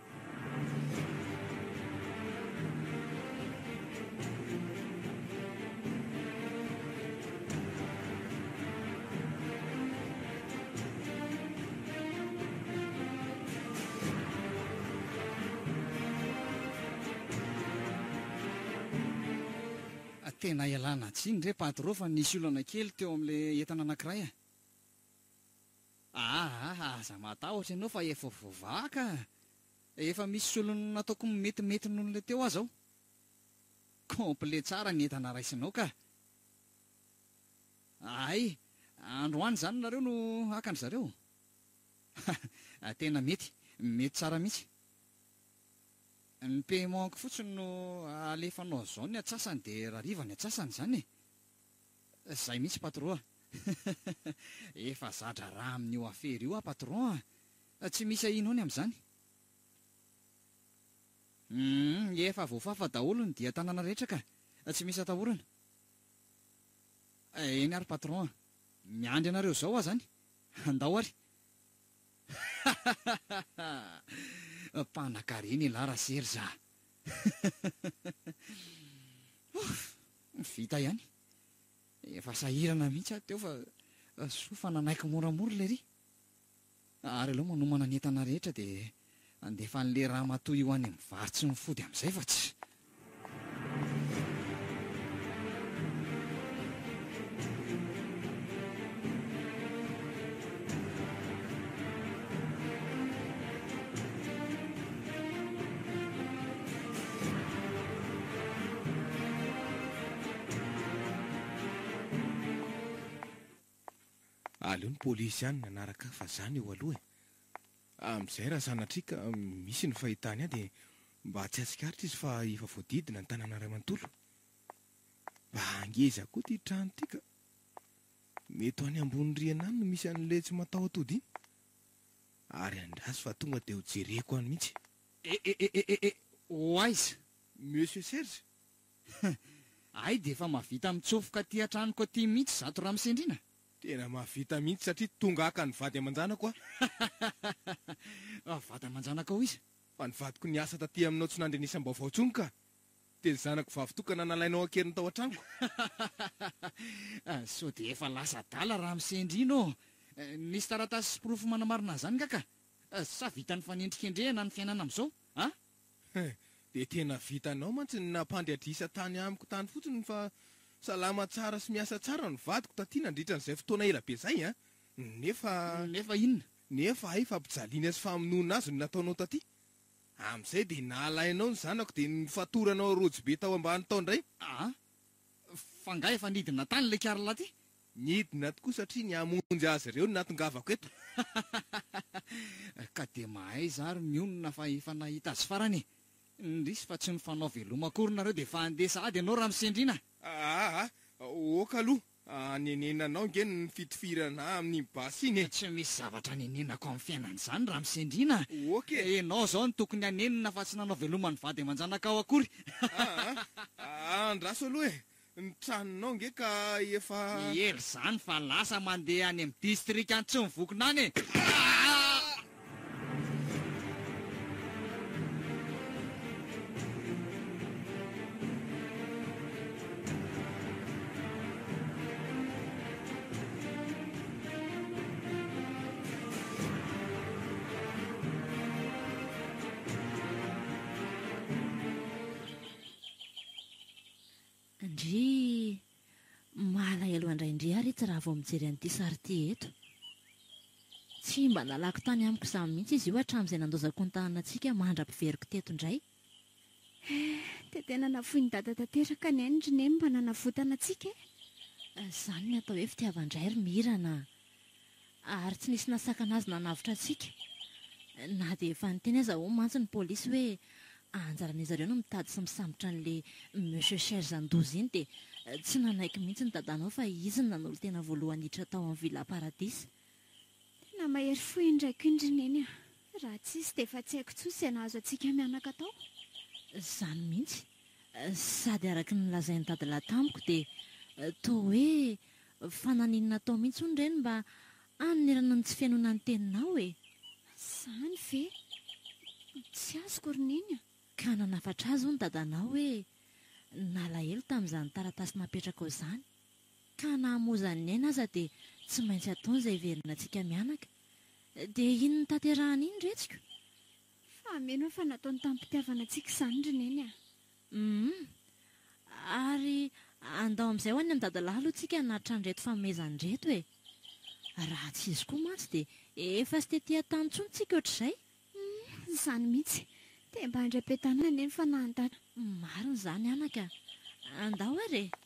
Tena ialana tsiny re patro fa nisy olana kely teo amin'ilay entana anankiray aza matahotra ianao fa efa vovaka. Efa misy olona nataoko metimety noho n'ilay teo azy aho. Komple tsara ny entana raisinao ka. Ay, androany zany nareo no hakan zareo. Tena mety tsara mihitsy. Ny paiement fotsiny no alefanao zao ny atsasany dia rariva ny atsasany zany e. Zay mihitsy patron. Efa zadra raha amin'io afery io patron. Tsy misy ahino ny amin'izany. Efa voafafa daholo ny dia tanàna rehetra ka. Tsy misy atahorana. Eny ary patron. Miandry anareo zao zany. Andao ary. Mpanan-kareny lara Serge. Vita ihany. Efa sahirana mihitsy aho teo fa soa fa nanaiky moramora ilay ry. Ary aloha manomana ny entana rehetra dia andefa an'ilay raha matoa io any mivarotsy ny fody amin'izay fa tsy. Aleo ny polisy ihany nanaraka fa zany eo aloha e. Amin'izay raha sanatrika misy ny fahitany ahy dia mba tsy atsikaritra izy fa efa voadidina ny tanàna ray manontolo. Mba angeza koa ty trano ty ka. Mety ho any ambony rihana any no misy an'ilay tsy mataho-atody iny. Ary andraso fa tonga dia ho jereko any mihitsy. Oaiza. Monsieur Serge. Ay dia efa mahavita mitsofoka ty antranoko aty mihitsy zato raha misendrina. Tena mahavita mihitsy satria tonga haka ny vady aman-janako Vady aman-janaka ao izy. Fa ny vadiko ny asa taty aminao tsy nandrenisam-baovao tsony ka. Dia ny zanako vavy tokana nalainao akeriny tao an-trango. So dia efa lasa dala raha misendrino. Nisy taratasy sy porofo manamarina zany kaka. Sa vita ny fanendrikendrehana ny fiainana amin'izao? Dia tena vitanao mantsy ny nampandriadrisa tany amiko tany fotsiny fa salama tsara sy miasa tsara ny vadiko taty nandritra n'izay fotoana ela be zay Nefa inona? Nefa ay fampijaliana sy famonoana azy no nataonao taty. Amin'izay dia nalainao ny zanako dia nifatoranao rojo be tao ambany tao indray. Fanga efa nidina tany le karla ty. Nidina tokoa satria ny hamonjy azy ireo no natongavako eto. Ka dia mahay zary mionona fa efa nahita azy farany. Ndrisy fa tsy nifanao velomakorona reo dia fa andeha sahady ianao Ramosendrina. Oka aloha, nenenanao nge ny fitifirana amin'ny basy iny. Tsy misy zavatra nenenako amin'ny fiainan'izany Ramosendrina. Oka. Enao zao no tokony hanenina fa tsy nanao veloman'ny vady aman-janaka ao akory. Andraso aloha ny tranonao nge ka efa... Ely zany fa lasa mandeha any amin'ny distrika any tsy mivokonany. Andry malahelo andraindray ary tsy raha vao mijery an'ity sary ity eto. Tsy mba nalako tany amiko izany mihitsy izy io hatramin'izay nandozako ny tananantsika mandra-piveriko teto indray. Dia tena nafoy ny dada tanteraka ny ainy ry mba nanavotana antsika. Izany ny atao hoe fitiavan-dray ry mirana. Ary tsy nisy nasakana azy nanavitra antsika. Na dia efa niteny aza ho mantsy ny polisy hoe anjaran'izy ireo no mitady sy misambotra an'ilay Monsieur Serge Andozy iny dia tsy nanaiky mihitsy ny dadanao fa izy no nanolo tena voalohany hiditra tao amin'ny Villa Paradis. Tena mahery fohy indraiky indrineny. Raha tsisy dia efa tsy haiko tsotsy nahazo antsika mianaka tao. Izany mihitsy. Sady araka ny lazain'ny dadilahy tamiko dia toa hoe fananinana tao mihitsy hono ireny mba hanerana ny tsy fiainona ny teninao e. Izany ve? Tsy azoko roneny. Ka nanafatra azy hono dadanao hoe nalahelo tamin'izany taratasy napetraka ao izany. Ka nahamozany aina aza dia tsy maintsy ataony izay verina antsika mianaka. Dia ino ny tanterahany iny retsiko? Fa meno fa nataony tampitiavana antsika izany roneny. Ary andao amin'izay ho any amin'ny dadalahy aloha tsika nahatra ny reto fanomezany reto e. Raha tsy izy koa mantsy dia efa sy tetỳ tany intsony tsika ohatr'izay. Izany mihitsy. Dia mba handram-piatanana eny fa nahandana. Marina izany anaka. Andao ary e.